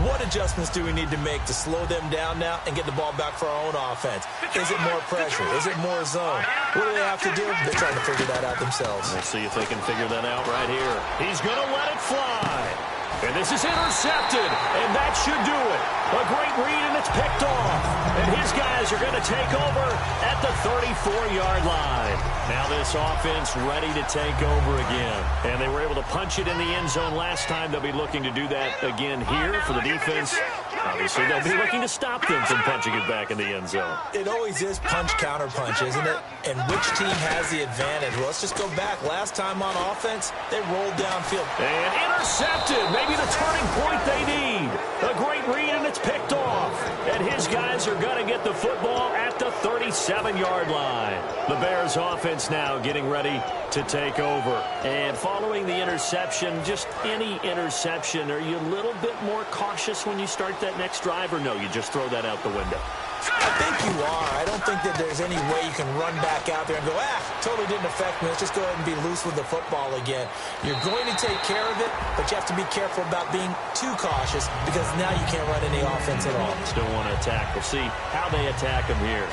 What adjustments do we need to make to slow them down now and get the ball back for our own offense? Is it more pressure? Is it more zone? What do they have to do? They're trying to figure that out themselves. We'll see if they can figure that out right here. He's going to let it fly. And this is intercepted, and that should do it. A great read, and it's picked off. And his guys are going to take over at the 34-yard line. Now this offense ready to take over again. And they were able to punch it in the end zone last time. They'll be looking to do that again here for the defense. Obviously, they'll be looking to stop them from punching it back in the end zone. It always is punch-counter-punch, isn't it? And which team has the advantage? Well, let's just go back. Last time on offense, they rolled downfield. And intercepted. Maybe the turning point they need. A great read, and it's picked off. And his guys are going to get the football at the 37-yard line. The Bears offense now getting ready to take over. And following the interception, just any interception, are you a little bit more cautious when you start that next drive, or no, you just throw that out the window? I think you are. I don't think that there's any way you can run back out there and go, totally didn't affect me. Let's just go ahead and be loose with the football again. You're going to take care of it, but you have to be careful about being too cautious because now you can't run any offense at all. Still want to attack. We'll see how they attack them here.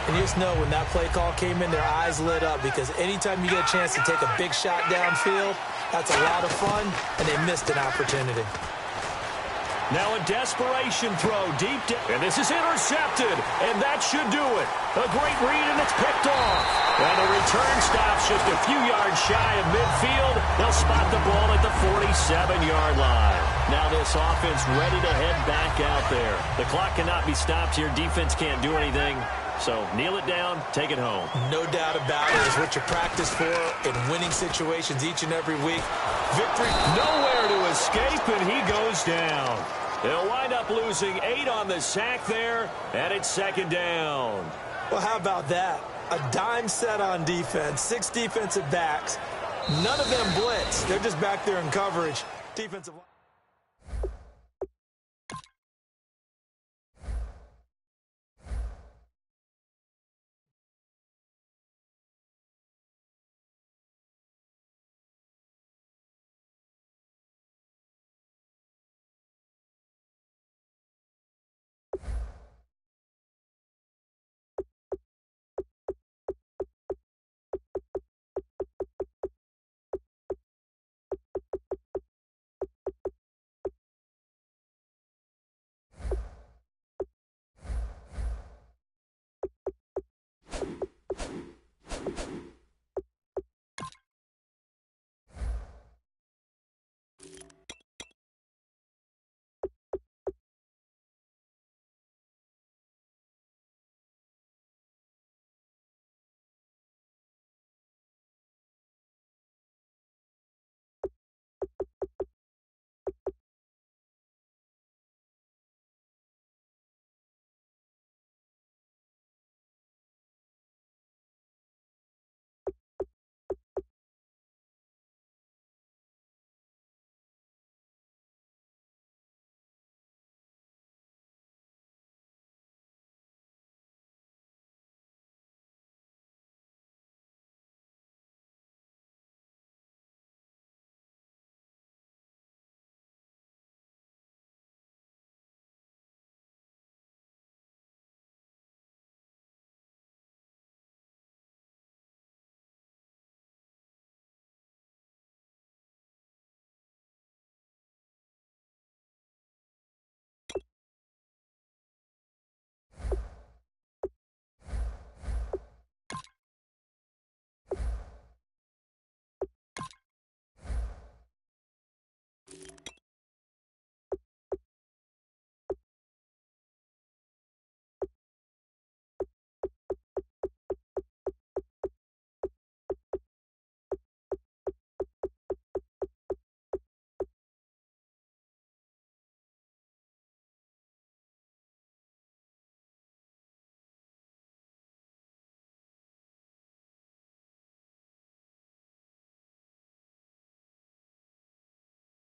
And you just know when that play call came in, their eyes lit up because anytime you get a chance to take a big shot downfield, that's a lot of fun, and they missed an opportunity. Now a desperation throw deep down. And this is intercepted. And that should do it. A great read, and it's picked off. And the return stops just a few yards shy of midfield. They'll spot the ball at the 47-yard line. Now this offense ready to head back out there. The clock cannot be stopped here. Defense can't do anything. So kneel it down, take it home. No doubt about it. It's what you practice for in winning situations each and every week. Victory. Nowhere to escape, and he goes down. They'll wind up losing 8 on the sack there, and it's second down. Well, how about that? A dime set on defense, 6 defensive backs. None of them blitz. They're just back there in coverage. Defensive line.